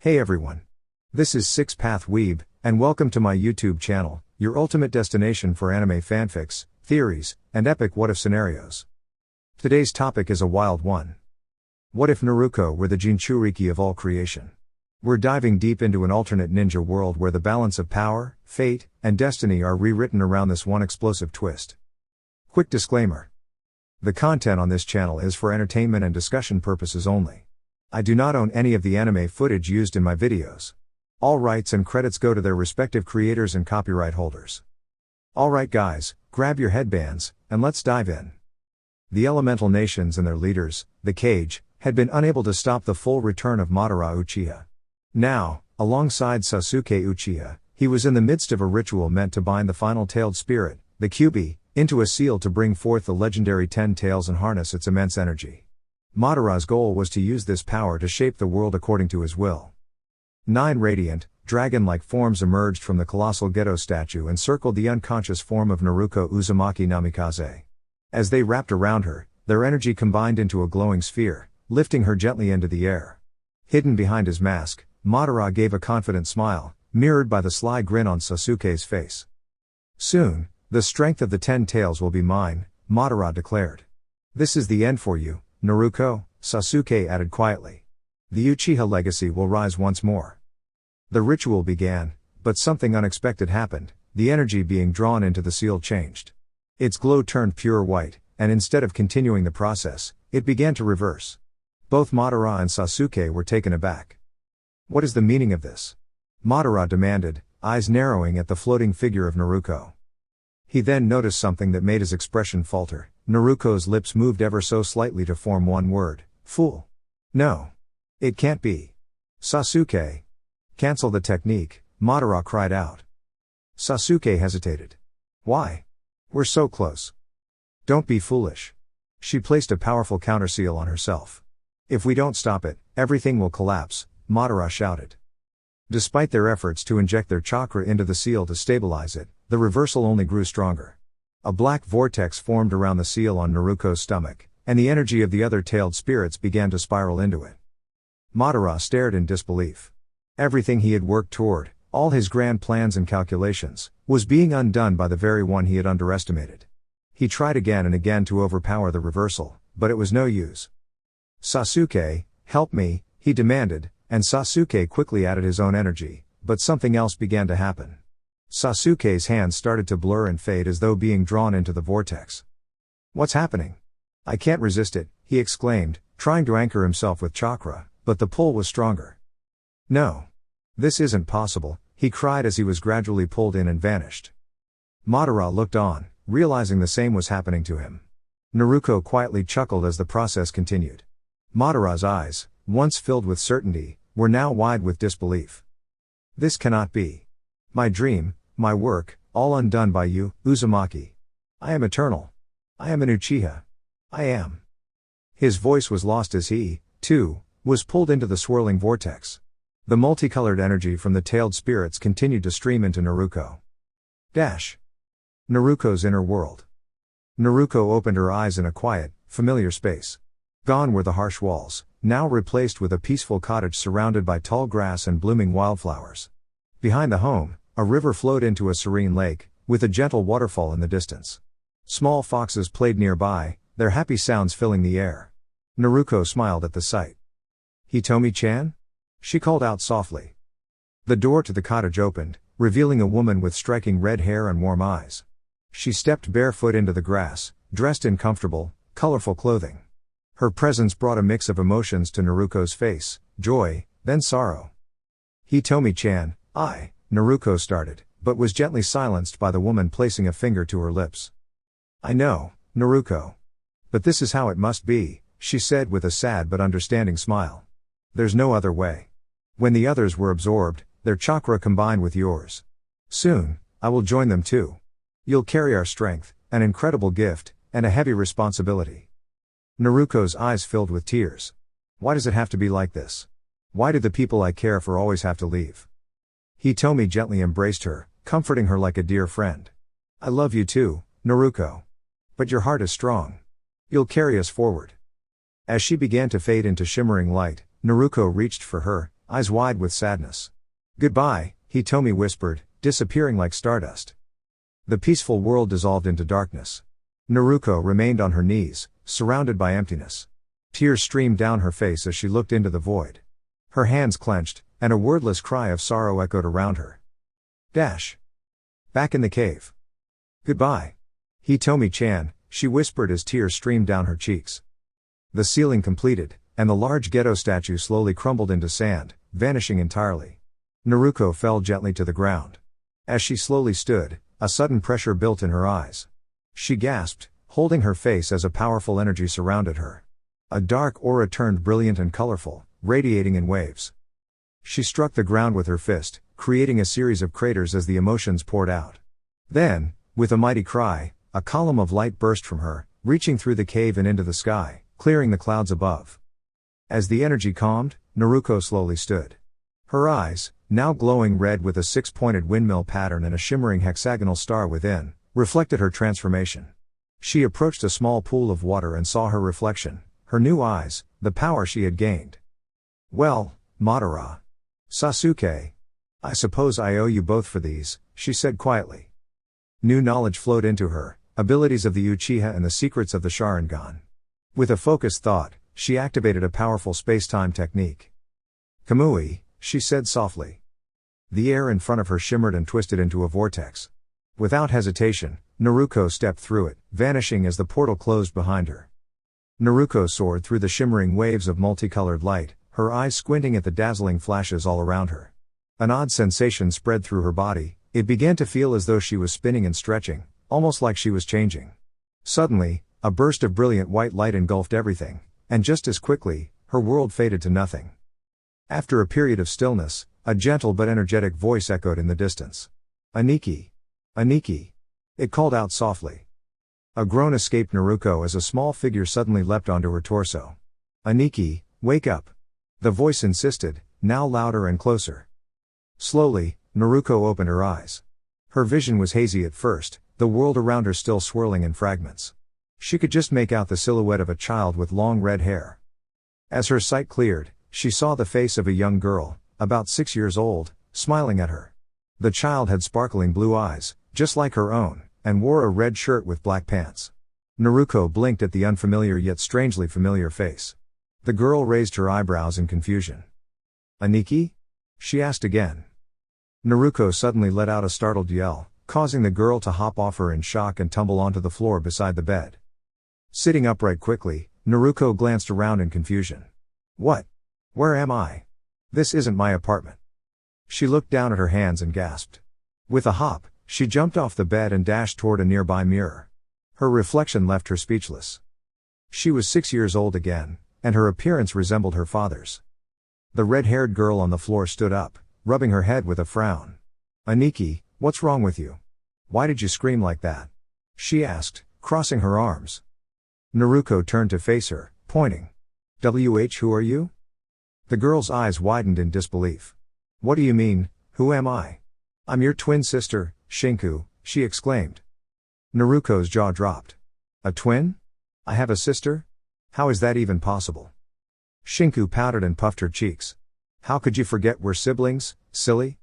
Hey everyone. This is Six Path Weeb, and welcome to my YouTube channel, your ultimate destination for anime fanfics, theories, and epic what-if scenarios. Today's topic is a wild one. What if Naruko were the Jinchūriki of all creation? We're diving deep into an alternate ninja world where the balance of power, fate, and destiny are rewritten around this one explosive twist. Quick disclaimer. The content on this channel is for entertainment and discussion purposes only. I do not own any of the anime footage used in my videos. All rights and credits go to their respective creators and copyright holders. Alright guys, grab your headbands, and let's dive in. The elemental nations and their leaders, the Cage, had been unable to stop the full return of Madara Uchiha. Now, alongside Sasuke Uchiha, he was in the midst of a ritual meant to bind the final tailed spirit, the Kyuubi, into a seal to bring forth the legendary 10 tails and harness its immense energy. Madara's goal was to use this power to shape the world according to his will. 9 radiant, dragon-like forms emerged from the colossal Geto statue and circled the unconscious form of Naruko Uzumaki Namikaze. As they wrapped around her, their energy combined into a glowing sphere, lifting her gently into the air. Hidden behind his mask, Madara gave a confident smile, mirrored by the sly grin on Sasuke's face. Soon, the strength of the 10 tails will be mine, Madara declared. This is the end for you, Naruko, Sasuke added quietly. The Uchiha legacy will rise once more. The ritual began, but something unexpected happened. The energy being drawn into the seal changed. Its glow turned pure white, and instead of continuing the process, it began to reverse. Both Madara and Sasuke were taken aback. What is the meaning of this? Madara demanded, eyes narrowing at the floating figure of Naruko. He then noticed something that made his expression falter. Naruko's lips moved ever so slightly to form one word, fool. No. It can't be. Sasuke. Cancel the technique, Madara cried out. Sasuke hesitated. Why? We're so close. Don't be foolish. She placed a powerful counterseal on herself. If we don't stop it, everything will collapse, Madara shouted. Despite their efforts to inject their chakra into the seal to stabilize it, the reversal only grew stronger. A black vortex formed around the seal on Naruko's stomach, and the energy of the other tailed spirits began to spiral into it. Madara stared in disbelief. Everything he had worked toward, all his grand plans and calculations, was being undone by the very one he had underestimated. He tried again and again to overpower the reversal, but it was no use. Sasuke, help me, he demanded, and Sasuke quickly added his own energy, but something else began to happen. Sasuke's hands started to blur and fade as though being drawn into the vortex. What's happening? I can't resist it, he exclaimed, trying to anchor himself with chakra, but the pull was stronger. No. This isn't possible, he cried as he was gradually pulled in and vanished. Madara looked on, realizing the same was happening to him. Naruko quietly chuckled as the process continued. Madara's eyes, once filled with certainty, were now wide with disbelief. This cannot be. My dream, my work, all undone by you, Uzumaki. I am eternal. I am an Uchiha. I am. His voice was lost as he, too, was pulled into the swirling vortex. The multicolored energy from the tailed spirits continued to stream into Naruko. Naruko's inner world. Naruko opened her eyes in a quiet, familiar space. Gone were the harsh walls, now replaced with a peaceful cottage surrounded by tall grass and blooming wildflowers. Behind the home, a river flowed into a serene lake, with a gentle waterfall in the distance. Small foxes played nearby, their happy sounds filling the air. Naruko smiled at the sight. Hitomi-chan? She called out softly. The door to the cottage opened, revealing a woman with striking red hair and warm eyes. She stepped barefoot into the grass, dressed in comfortable, colorful clothing. Her presence brought a mix of emotions to Naruko's face, joy, then sorrow. Hitomi-chan, Naruko started, but was gently silenced by the woman placing a finger to her lips. I know, Naruko. But this is how it must be, she said with a sad but understanding smile. There's no other way. When the others were absorbed, their chakra combined with yours. Soon, I will join them too. You'll carry our strength, an incredible gift, and a heavy responsibility. Naruko's eyes filled with tears. Why does it have to be like this? Why do the people I care for always have to leave? Hitomi gently embraced her, comforting her like a dear friend. I love you too, Naruko. But your heart is strong. You'll carry us forward. As she began to fade into shimmering light, Naruko reached for her, eyes wide with sadness. "Goodbye," Hitomi whispered, disappearing like stardust. The peaceful world dissolved into darkness. Naruko remained on her knees, surrounded by emptiness. Tears streamed down her face as she looked into the void. Her hands clenched, and a wordless cry of sorrow echoed around her. Back in the cave. "Goodbye. Hitomi-chan," she whispered as tears streamed down her cheeks. The ceiling completed, and the large ghetto statue slowly crumbled into sand, vanishing entirely. Naruko fell gently to the ground. As she slowly stood, a sudden pressure built in her eyes. She gasped, holding her face as a powerful energy surrounded her. A dark aura turned brilliant and colorful, radiating in waves. She struck the ground with her fist, creating a series of craters as the emotions poured out. Then, with a mighty cry, a column of light burst from her, reaching through the cave and into the sky, clearing the clouds above. As the energy calmed, Naruko slowly stood. Her eyes, now glowing red with a six-pointed windmill pattern and a shimmering hexagonal star within, reflected her transformation. She approached a small pool of water and saw her reflection, her new eyes, the power she had gained. "Well, Madara. Sasuke. I suppose I owe you both for these," she said quietly. New knowledge flowed into her, abilities of the Uchiha and the secrets of the Sharingan. With a focused thought, she activated a powerful space-time technique. "Kamui," she said softly. The air in front of her shimmered and twisted into a vortex. Without hesitation, Naruko stepped through it, vanishing as the portal closed behind her. Naruko soared through the shimmering waves of multicolored light, her eyes squinting at the dazzling flashes all around her. An odd sensation spread through her body, it began to feel as though she was spinning and stretching, almost like she was changing. Suddenly, a burst of brilliant white light engulfed everything, and just as quickly, her world faded to nothing. After a period of stillness, a gentle but energetic voice echoed in the distance. "Aniki! Aniki!" It called out softly. A groan escaped Naruko as a small figure suddenly leapt onto her torso. "Aniki, wake up!" The voice insisted, now louder and closer. Slowly, Naruko opened her eyes. Her vision was hazy at first, the world around her still swirling in fragments. She could just make out the silhouette of a child with long red hair. As her sight cleared, she saw the face of a young girl, about 6 years old, smiling at her. The child had sparkling blue eyes, just like her own, and wore a red shirt with black pants. Naruko blinked at the unfamiliar yet strangely familiar face. The girl raised her eyebrows in confusion. "Aniki?" she asked again. Naruko suddenly let out a startled yell, causing the girl to hop off her in shock and tumble onto the floor beside the bed. Sitting upright quickly, Naruko glanced around in confusion. "What? Where am I? This isn't my apartment." She looked down at her hands and gasped. With a hop, she jumped off the bed and dashed toward a nearby mirror. Her reflection left her speechless. She was 6 years old again, and her appearance resembled her father's. The red-haired girl on the floor stood up, rubbing her head with a frown. "Aniki, what's wrong with you? Why did you scream like that?" she asked, crossing her arms. Naruko turned to face her, pointing. Who are you?" The girl's eyes widened in disbelief. "What do you mean, who am I?" "I'm your twin sister, Shinku," she exclaimed. Naruko's jaw dropped. "A twin? I have a sister? How is that even possible?" Shinku pouted and puffed her cheeks. "How could you forget we're siblings, silly?"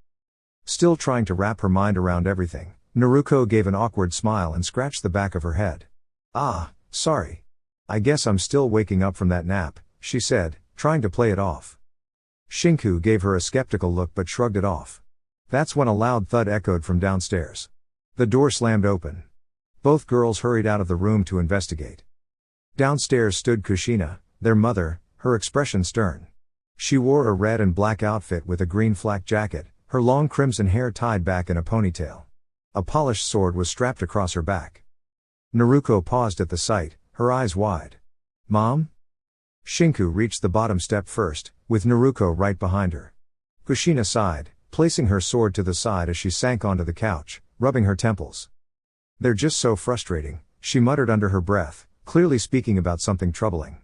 Still trying to wrap her mind around everything, Naruko gave an awkward smile and scratched the back of her head. "Ah, sorry. I guess I'm still waking up from that nap," she said, trying to play it off. Shinku gave her a skeptical look but shrugged it off. That's when a loud thud echoed from downstairs. The door slammed open. Both girls hurried out of the room to investigate. Downstairs stood Kushina, their mother, her expression stern. She wore a red and black outfit with a green flak jacket, her long crimson hair tied back in a ponytail. A polished sword was strapped across her back. Naruko paused at the sight, her eyes wide. "Mom?" Shinku reached the bottom step first, with Naruko right behind her. Kushina sighed, placing her sword to the side as she sank onto the couch, rubbing her temples. "They're just so frustrating," she muttered under her breath, clearly speaking about something troubling.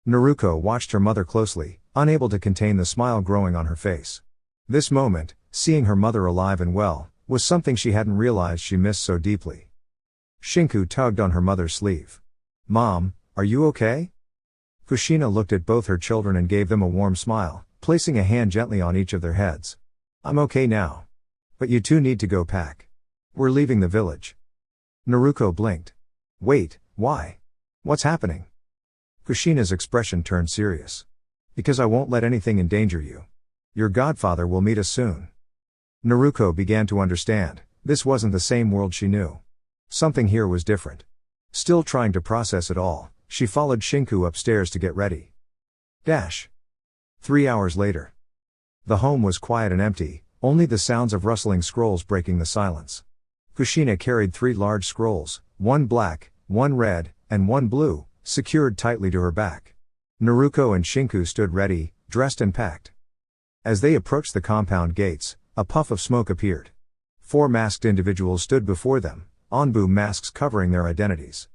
Naruko watched her mother closely, unable to contain the smile growing on her face. This moment, seeing her mother alive and well, was something she hadn't realized she missed so deeply. Shinku tugged on her mother's sleeve. "Mom, are you okay?" Kushina looked at both her children and gave them a warm smile, placing a hand gently on each of their heads. I'm okay now. But you two need to go pack. We're leaving the village. Naruko blinked. Wait, why? What's happening? Kushina's expression turned serious. Because I won't let anything endanger you. Your godfather will meet us soon. Naruko began to understand, this wasn't the same world she knew. Something here was different. Still trying to process it all, she followed Shinku upstairs to get ready. 3 hours later. The home was quiet and empty, only the sounds of rustling scrolls breaking the silence. Kushina carried 3 large scrolls, one black, one red, and one blue, secured tightly to her back. Naruko and Shinku stood ready, dressed and packed. As they approached the compound gates, a puff of smoke appeared. 4 masked individuals stood before them, Onbu masks covering their identities.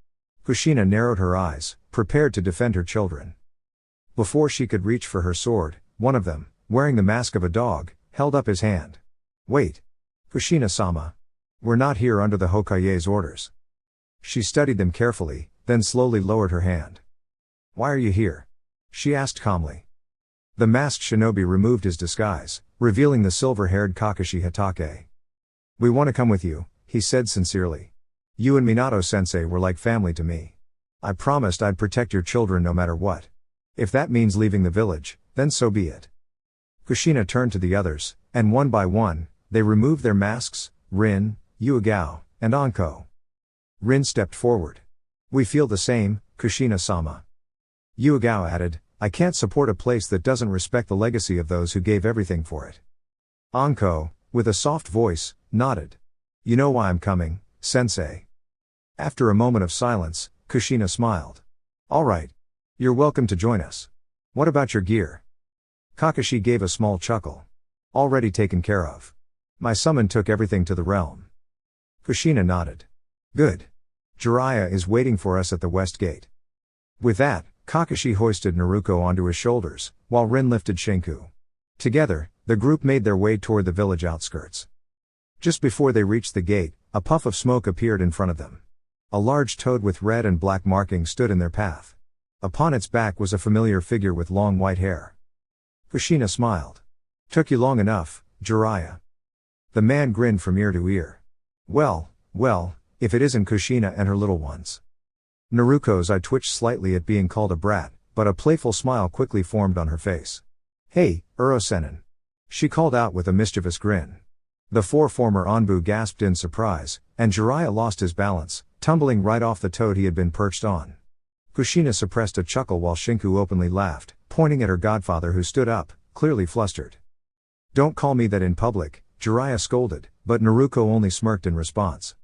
Kushina narrowed her eyes, prepared to defend her children. Before she could reach for her sword, one of them, wearing the mask of a dog, held up his hand. Wait. Kushina-sama. We're not here under the Hokage's orders. She studied them carefully, then slowly lowered her hand. Why are you here? She asked calmly. The masked shinobi removed his disguise, revealing the silver-haired Kakashi Hatake. We want to come with you, he said sincerely. You and Minato-sensei were like family to me. I promised I'd protect your children no matter what. If that means leaving the village, then so be it. Kushina turned to the others, and one by one, they removed their masks, Rin, Yuigao, and Anko. Rin stepped forward. We feel the same, Kushina-sama. Yuigao added, I can't support a place that doesn't respect the legacy of those who gave everything for it. Anko, with a soft voice, nodded. You know why I'm coming, sensei. After a moment of silence, Kushina smiled. All right. You're welcome to join us. What about your gear? Kakashi gave a small chuckle. Already taken care of. My summon took everything to the realm. Kushina nodded. Good. Jiraiya is waiting for us at the west gate. With that, Kakashi hoisted Naruko onto his shoulders, while Rin lifted Shinku. Together, the group made their way toward the village outskirts. Just before they reached the gate, a puff of smoke appeared in front of them. A large toad with red and black markings stood in their path. Upon its back was a familiar figure with long white hair. Kushina smiled. Took you long enough, Jiraiya. The man grinned from ear to ear. Well, if it isn't Kushina and her little ones. Naruko's eye twitched slightly at being called a brat, but a playful smile quickly formed on her face. Hey, Uro-senin. She called out with a mischievous grin. The 4 former Onbu gasped in surprise, and Jiraiya lost his balance, tumbling right off the toad he had been perched on. Kushina suppressed a chuckle while Shinku openly laughed, pointing at her godfather who stood up, clearly flustered. Don't call me that in public, Jiraiya scolded, but Naruko only smirked in response.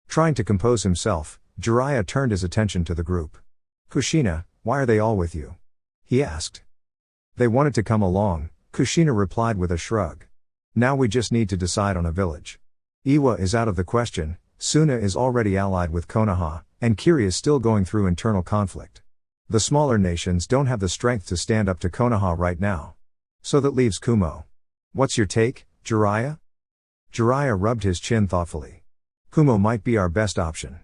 Trying to compose himself, Jiraiya turned his attention to the group. Kushina, why are they all with you? He asked. They wanted to come along, Kushina replied with a shrug. Now we just need to decide on a village. Iwa is out of the question, Suna is already allied with Konoha, and Kiri is still going through internal conflict. The smaller nations don't have the strength to stand up to Konoha right now. So that leaves Kumo. What's your take, Jiraiya? Jiraiya rubbed his chin thoughtfully. Kumo might be our best option.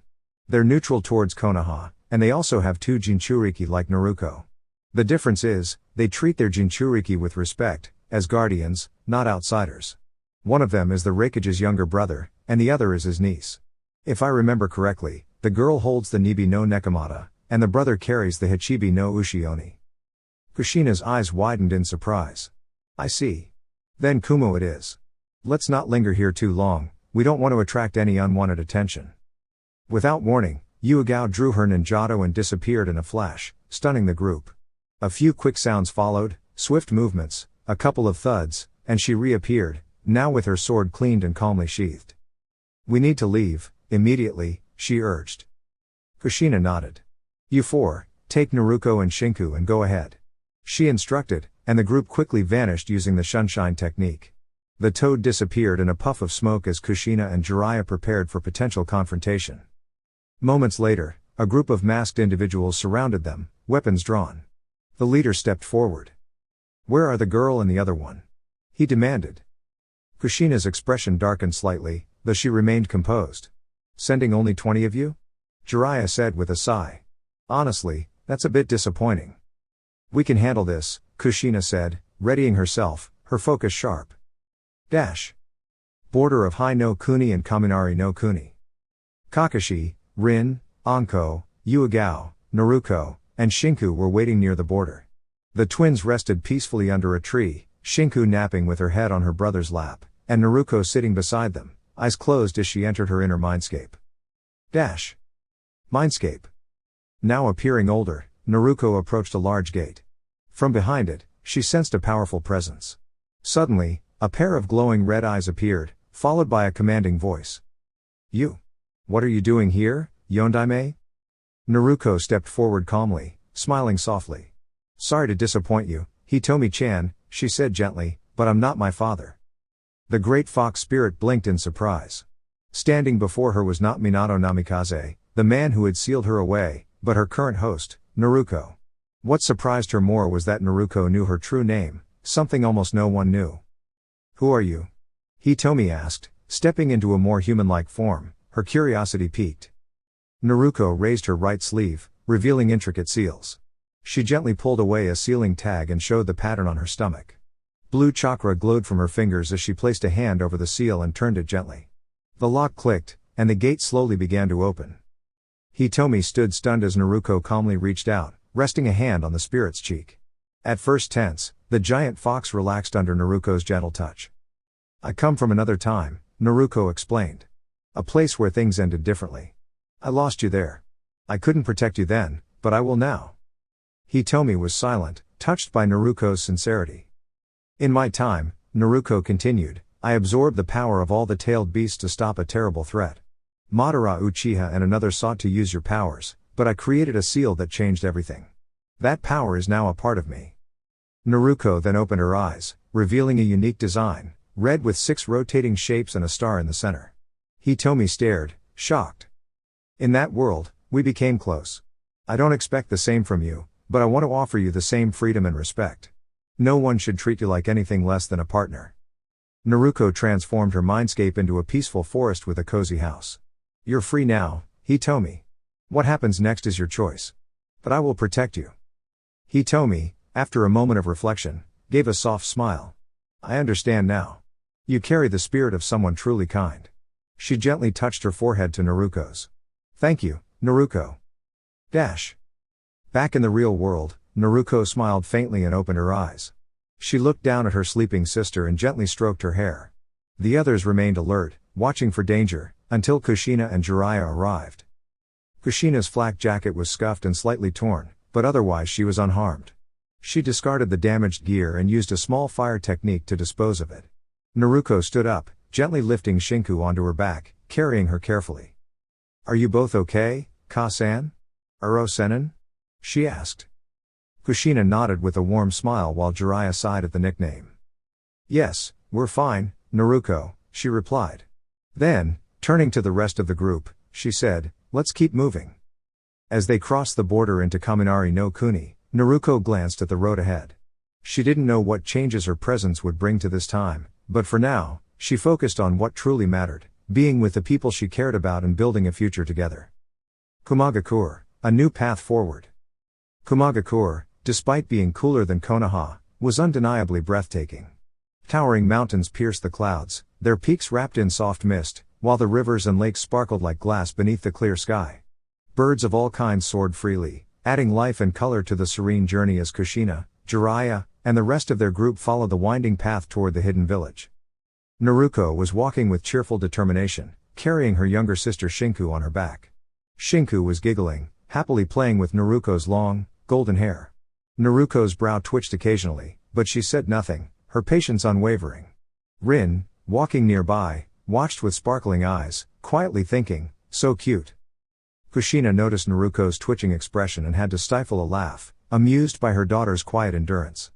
They're neutral towards Konoha, and they also have 2 Jinchūriki like Naruko. The difference is, they treat their Jinchūriki with respect, as guardians, not outsiders. One of them is the Raikage's younger brother, and the other is his niece. If I remember correctly, the girl holds the Nibi no Nekomata, and the brother carries the Hachibi no Ushioni. Kushina's eyes widened in surprise. I see. Then Kumo it is. Let's not linger here too long, we don't want to attract any unwanted attention. Without warning, Yuigao drew her ninjato and disappeared in a flash, stunning the group. A few quick sounds followed, swift movements, a couple of thuds, and she reappeared, now with her sword cleaned and calmly sheathed. We need to leave, immediately, she urged. Kushina nodded. You 4, take Naruko and Shinku and go ahead. She instructed, and the group quickly vanished using the sunshine technique. The toad disappeared in a puff of smoke as Kushina and Jiraiya prepared for potential confrontation. Moments later, a group of masked individuals surrounded them, weapons drawn. The leader stepped forward. Where are the girl and the other one? He demanded. Kushina's expression darkened slightly, though she remained composed. Sending only 20 of you? Jiraiya said with a sigh. Honestly, that's a bit disappointing. We can handle this, Kushina said, readying herself, her focus sharp. Dash. Border of Hai no Kuni and Kaminari no Kuni. Kakashi, Rin, Anko, Yuigao, Naruko, and Shinku were waiting near the border. The twins rested peacefully under a tree, Shinku napping with her head on her brother's lap, and Naruko sitting beside them, eyes closed as she entered her inner mindscape. Dash. Mindscape. Now appearing older, Naruko approached a large gate. From behind it, she sensed a powerful presence. Suddenly, a pair of glowing red eyes appeared, followed by a commanding voice. You. What are you doing here, Yondaime? Naruko stepped forward calmly, smiling softly. Sorry to disappoint you, Hitomi-chan, she said gently, but I'm not my father. The great fox spirit blinked in surprise. Standing before her was not Minato Namikaze, the man who had sealed her away, but her current host, Naruko. What surprised her more was that Naruko knew her true name, something almost no one knew. Who are you? Hitomi asked, stepping into a more human-like form, her curiosity piqued. Naruko raised her right sleeve, revealing intricate seals. She gently pulled away a sealing tag and showed the pattern on her stomach. Blue chakra glowed from her fingers as she placed a hand over the seal and turned it gently. The lock clicked, and the gate slowly began to open. Hitomi stood stunned as Naruko calmly reached out, resting a hand on the spirit's cheek. At first tense, the giant fox relaxed under Naruko's gentle touch. I come from another time, Naruko explained. A place where things ended differently. I lost you there. I couldn't protect you then, but I will now. Hitomi was silent, touched by Naruko's sincerity. In my time, Naruko continued, I absorbed the power of all the tailed beasts to stop a terrible threat. Madara Uchiha and another sought to use your powers, but I created a seal that changed everything. That power is now a part of me. Naruko then opened her eyes, revealing a unique design, red with 6 rotating shapes and a star in the center. Hitomi stared, shocked. In that world, we became close. I don't expect the same from you, but I want to offer you the same freedom and respect. No one should treat you like anything less than a partner. Naruko transformed her mindscape into a peaceful forest with a cozy house. You're free now, Hitomi. What happens next is your choice. But I will protect you. Hitomi, after a moment of reflection, gave a soft smile. I understand now. You carry the spirit of someone truly kind. She gently touched her forehead to Naruko's. Thank you, Naruko. Dash. Back in the real world, Naruko smiled faintly and opened her eyes. She looked down at her sleeping sister and gently stroked her hair. The others remained alert, watching for danger, until Kushina and Jiraiya arrived. Kushina's flak jacket was scuffed and slightly torn, but otherwise she was unharmed. She discarded the damaged gear and used a small fire technique to dispose of it. Naruko stood up, gently lifting Shinku onto her back, carrying her carefully. Are you both okay, Ka-san? Uro-senin? She asked. Kushina nodded with a warm smile while Jiraiya sighed at the nickname. Yes, we're fine, Naruko, she replied. Then, turning to the rest of the group, she said, let's keep moving. As they crossed the border into Kaminari no Kuni, Naruko glanced at the road ahead. She didn't know what changes her presence would bring to this time, but for now, she focused on what truly mattered, being with the people she cared about and building a future together. Kumagakure, a new path forward. Kumagakure, despite being cooler than Konoha, was undeniably breathtaking. Towering mountains pierced the clouds, their peaks wrapped in soft mist, while the rivers and lakes sparkled like glass beneath the clear sky. Birds of all kinds soared freely, adding life and color to the serene journey as Kushina, Jiraiya, and the rest of their group followed the winding path toward the hidden village. Naruko was walking with cheerful determination, carrying her younger sister Shinku on her back. Shinku was giggling, happily playing with Naruko's long, golden hair. Naruko's brow twitched occasionally, but she said nothing, her patience unwavering. Rin, walking nearby, watched with sparkling eyes, quietly thinking, so cute. Kushina noticed Naruko's twitching expression and had to stifle a laugh, amused by her daughter's quiet endurance.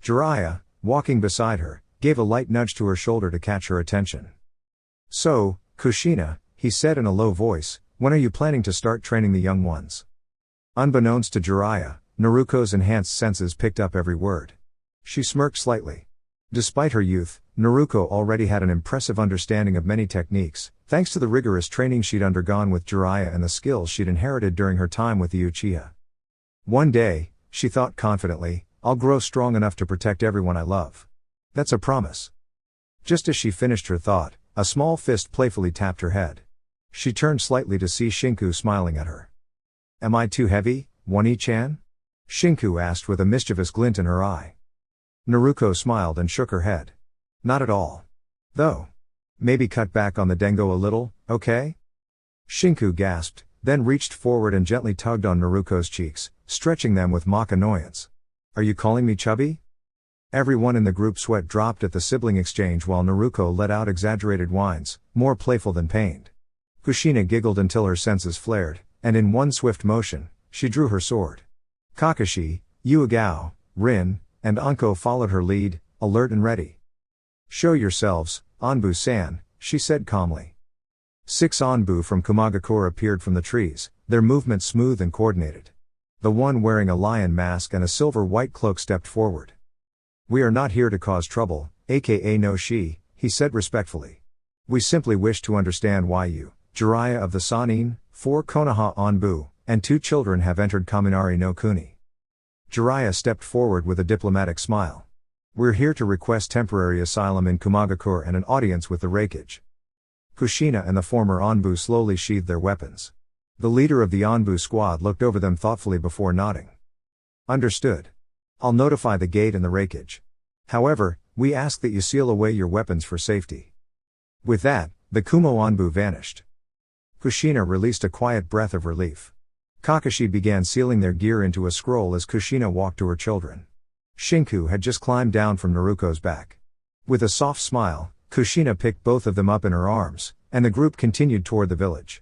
Jiraiya, walking beside her, gave a light nudge to her shoulder to catch her attention. So, Kushina, he said in a low voice, when are you planning to start training the young ones? Unbeknownst to Jiraiya, Naruko's enhanced senses picked up every word. She smirked slightly. Despite her youth, Naruko already had an impressive understanding of many techniques, thanks to the rigorous training she'd undergone with Jiraiya and the skills she'd inherited during her time with the Uchiha. One day, she thought confidently, I'll grow strong enough to protect everyone I love. That's a promise. Just as she finished her thought, a small fist playfully tapped her head. She turned slightly to see Shinku smiling at her. Am I too heavy, Wani-chan? Shinku asked with a mischievous glint in her eye. Naruko smiled and shook her head. Not at all. Though. Maybe cut back on the dengo a little, okay? Shinku gasped, then reached forward and gently tugged on Naruko's cheeks, stretching them with mock annoyance. Are you calling me chubby? Everyone in the group sweat dropped at the sibling exchange while Naruko let out exaggerated whines, more playful than pained. Kushina giggled until her senses flared, and in one swift motion, she drew her sword. Kakashi, Yuigao, Rin, and Anko followed her lead, alert and ready. Show yourselves, Anbu-san, she said calmly. 6 Anbu from Kumagakure appeared from the trees, their movements smooth and coordinated. The one wearing a lion mask and a silver-white cloak stepped forward. We are not here to cause trouble, aka no shi, he said respectfully. We simply wish to understand why you, Jiraiya of the Sannin, 4 Konoha Anbu, and 2 children have entered Kaminari no Kuni. Jiraiya stepped forward with a diplomatic smile. We're here to request temporary asylum in Kumagakure and an audience with the Reikage. Kushina and the former Anbu slowly sheathed their weapons. The leader of the Anbu squad looked over them thoughtfully before nodding. Understood. I'll notify the gate and the Reikage. However, we ask that you seal away your weapons for safety. With that, the Kumo Anbu vanished. Kushina released a quiet breath of relief. Kakashi began sealing their gear into a scroll as Kushina walked to her children. Shinku had just climbed down from Naruko's back. With a soft smile, Kushina picked both of them up in her arms, and the group continued toward the village.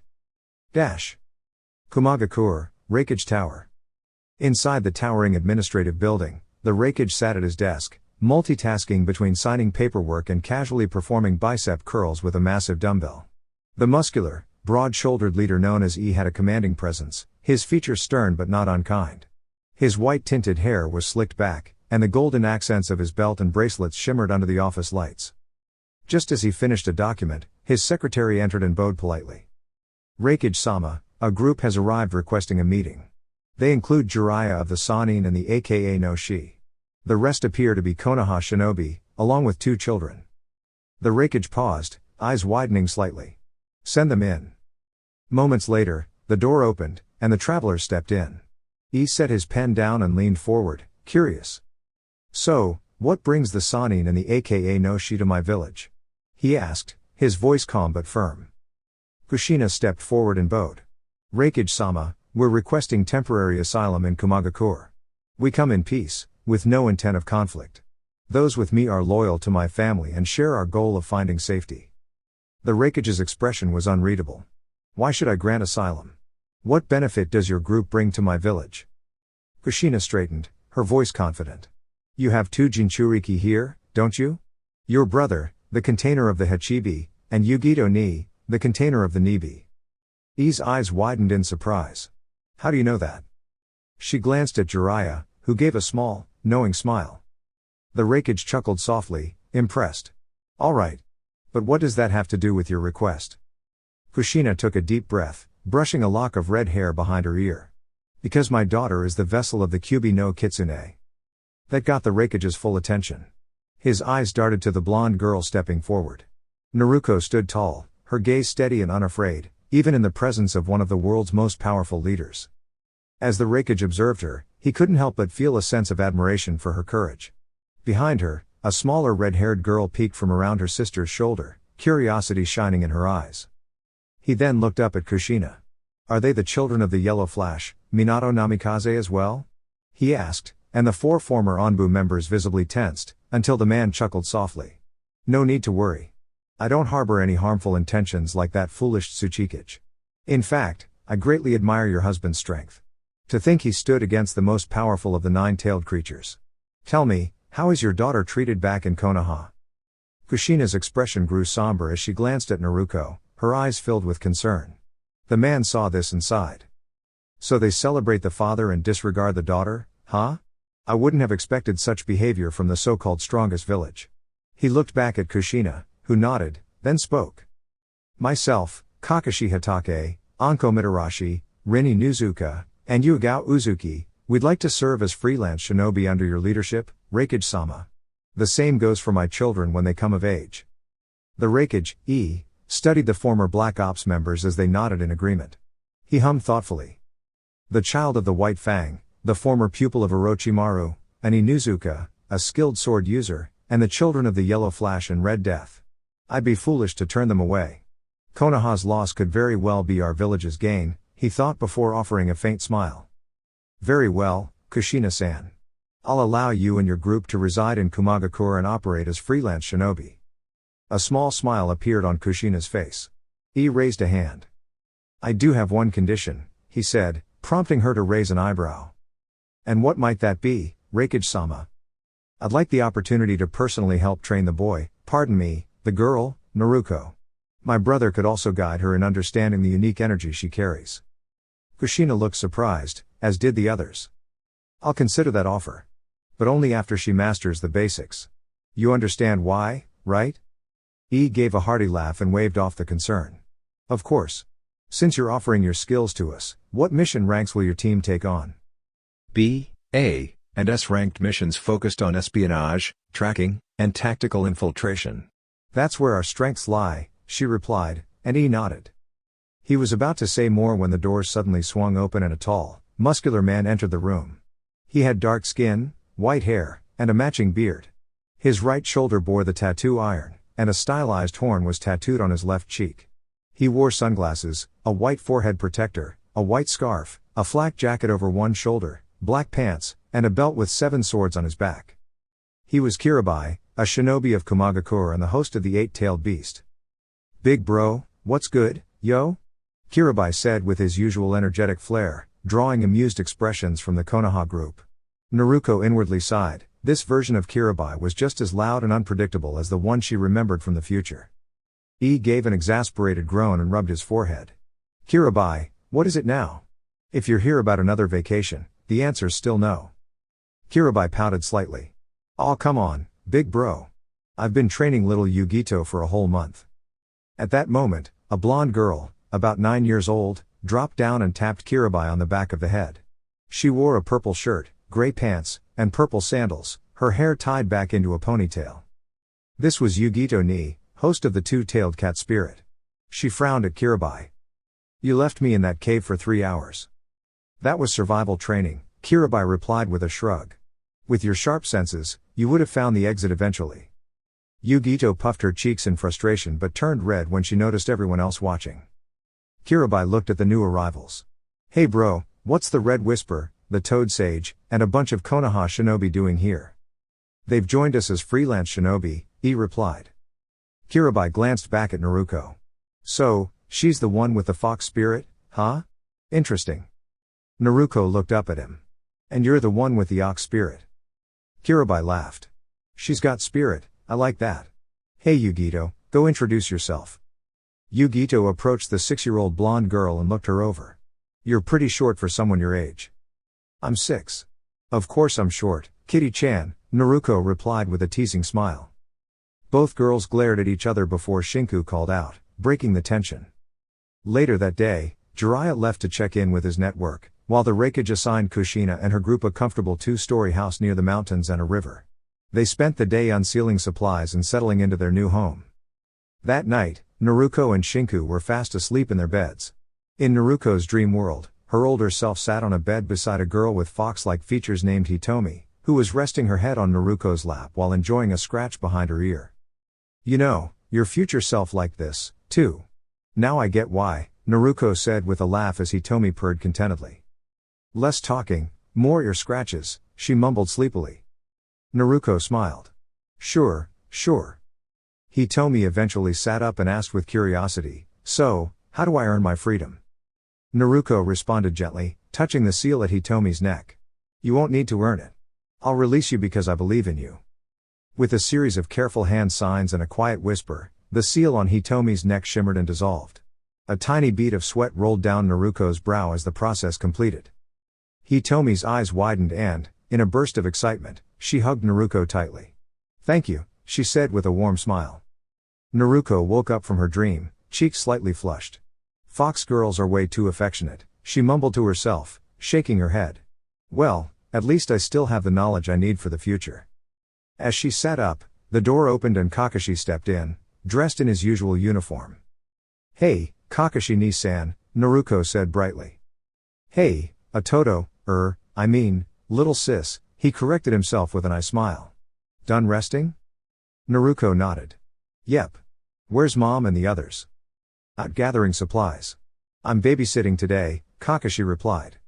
Kumagakure, Reikage Tower. Inside the towering administrative building, the Reikage sat at his desk, multitasking between signing paperwork and casually performing bicep curls with a massive dumbbell. The muscular, broad-shouldered leader known as E had a commanding presence, his features stern but not unkind. His white-tinted hair was slicked back, and the golden accents of his belt and bracelets shimmered under the office lights. Just as he finished a document, his secretary entered and bowed politely. Reikage-sama, a group has arrived requesting a meeting. They include Jiraiya of the Sannin and the aka no shi. The rest appear to be Konoha shinobi, along with 2 children. The Reikage paused, eyes widening slightly. Send them in. Moments later, the door opened, and the travelers stepped in. E set his pen down and leaned forward, curious. So, what brings the Sannin and the aka no shi to my village? He asked, his voice calm but firm. Kushina stepped forward and bowed. Reikage-sama, we're requesting temporary asylum in Kumagakure. We come in peace, with no intent of conflict. Those with me are loyal to my family and share our goal of finding safety. The Reikage's expression was unreadable. Why should I grant asylum? What benefit does your group bring to my village? Kushina straightened, her voice confident. You have 2 Jinchūriki here, don't you? Your brother, the container of the Hachibi, and Yugito ni, the container of the Nibi. E's eyes widened in surprise. How do you know that? She glanced at Jiraiya, who gave a small, knowing smile. The Reikage chuckled softly, impressed. All right. But what does that have to do with your request? Kushina took a deep breath, brushing a lock of red hair behind her ear. Because my daughter is the vessel of the Kyubi no Kitsune. That got the Reikage's full attention. His eyes darted to the blonde girl stepping forward. Naruko stood tall, her gaze steady and unafraid, even in the presence of one of the world's most powerful leaders. As the Reikage observed her, he couldn't help but feel a sense of admiration for her courage. Behind her, a smaller red-haired girl peeked from around her sister's shoulder, curiosity shining in her eyes. He then looked up at Kushina. Are they the children of the Yellow Flash, Minato Namikaze as well? He asked, and the 4 former Anbu members visibly tensed, until the man chuckled softly. No need to worry. I don't harbor any harmful intentions like that foolish Tsuchikage. In fact, I greatly admire your husband's strength. To think he stood against the most powerful of the 9-tailed creatures. Tell me, how is your daughter treated back in Konoha? Kushina's expression grew somber as she glanced at Naruko, her eyes filled with concern. The man saw this and sighed. So they celebrate the father and disregard the daughter, huh? I wouldn't have expected such behavior from the so-called strongest village. He looked back at Kushina, who nodded, then spoke. Myself, Kakashi Hatake, Anko Mitarashi, Rin Inuzuka, and Yuigao Uzuki, We'd like to serve as freelance shinobi under your leadership, Reikage-sama. The same goes for my children when they come of age. The Reikage, studied the former Black Ops members as they nodded in agreement. He hummed thoughtfully. The child of the White Fang, the former pupil of Orochimaru, an Inuzuka, a skilled sword user, and the children of the Yellow Flash and Red Death. I'd be foolish to turn them away. Konoha's loss could very well be our village's gain, he thought before offering a faint smile. Very well, Kushina-san. I'll allow you and your group to reside in Kumagakure and operate as freelance shinobi. A small smile appeared on Kushina's face. He raised a hand. I do have one condition, he said, prompting her to raise an eyebrow. And what might that be, Reikage-sama? I'd like the opportunity to personally help train the boy, pardon me, the girl, Naruko. My brother could also guide her in understanding the unique energy she carries. Kushina looked surprised, as did the others. I'll consider that offer. But only after she masters the basics. You understand why, right? E gave a hearty laugh and waved off the concern. Of course. Since you're offering your skills to us, what mission ranks will your team take on? B, A, and S ranked missions focused on espionage, tracking, and tactical infiltration. That's where our strengths lie, she replied, and E nodded. He was about to say more when the doors suddenly swung open and a tall, muscular man entered the room. He had dark skin, white hair, and a matching beard. His right shoulder bore the tattoo iron, and a stylized horn was tattooed on his left cheek. He wore sunglasses, a white forehead protector, a white scarf, a flak jacket over one shoulder, black pants, and a belt with 7 swords on his back. He was Kirabai, a shinobi of Kumagakure and the host of the Eight-Tailed Beast. Big bro, what's good, yo? Kirabai said with his usual energetic flair, drawing amused expressions from the Konoha group. Naruko inwardly sighed. This version of Kirabai was just as loud and unpredictable as the one she remembered from the future. E gave an exasperated groan and rubbed his forehead. Kirabai, what is it now? If you're here about another vacation, the answer's still no. Kirabai pouted slightly. Aw come on, big bro. I've been training little Yugito for a whole month. At that moment, a blonde girl, about 9 years old, dropped down and tapped Kirabai on the back of the head. She wore a purple shirt, gray pants, and purple sandals, her hair tied back into a ponytail. This was Yugito Ni, host of the Two-Tailed Cat Spirit. She frowned at Kirabai. You left me in that cave for 3 hours. That was survival training, Kirabai replied with a shrug. With your sharp senses, you would have found the exit eventually. Yugito puffed her cheeks in frustration but turned red when she noticed everyone else watching. Kirabai looked at the new arrivals. Hey bro, what's the Red Whisper, the Toad Sage, and a bunch of Konoha shinobi doing here? They've joined us as freelance shinobi, E replied. Kirabai glanced back at Naruko. So, she's the one with the fox spirit, huh? Interesting. Naruko looked up at him. And you're the one with the ox spirit. Kirabai laughed. She's got spirit, I like that. Hey Yugito, go introduce yourself. Yugito approached the 6-year-old blonde girl and looked her over. You're pretty short for someone your age. I'm 6. Of course I'm short, Kitty-chan, Naruko replied with a teasing smile. Both girls glared at each other before Shinku called out, breaking the tension. Later that day, Jiraiya left to check in with his network, while the Reikage assigned Kushina and her group a comfortable 2-story house near the mountains and a river. They spent the day unsealing supplies and settling into their new home. That night, Naruko and Shinku were fast asleep in their beds. In Naruko's dream world, her older self sat on a bed beside a girl with fox-like features named Hitomi, who was resting her head on Naruko's lap while enjoying a scratch behind her ear. You know, your future self liked this, too. Now I get why, Naruko said with a laugh as Hitomi purred contentedly. Less talking, more ear scratches, she mumbled sleepily. Naruko smiled. Sure. Hitomi eventually sat up and asked with curiosity, so, how do I earn my freedom? Naruko responded gently, touching the seal at Hitomi's neck. You won't need to earn it. I'll release you because I believe in you. With a series of careful hand signs and a quiet whisper, the seal on Hitomi's neck shimmered and dissolved. A tiny bead of sweat rolled down Naruko's brow as the process completed. Hitomi's eyes widened and, in a burst of excitement, she hugged Naruko tightly. Thank you, she said with a warm smile. Naruko woke up from her dream, cheeks slightly flushed. Fox girls are way too affectionate, she mumbled to herself, shaking her head. Well, at least I still have the knowledge I need for the future. As she sat up, the door opened and Kakashi stepped in, dressed in his usual uniform. "Hey, Kakashi ni-san," Naruko said brightly. "Hey, Atoto, little sis," he corrected himself with an eye smile. "Done resting?" Naruko nodded. "Yep. Where's mom and the others?" "Out gathering supplies. I'm babysitting today," Kakashi replied.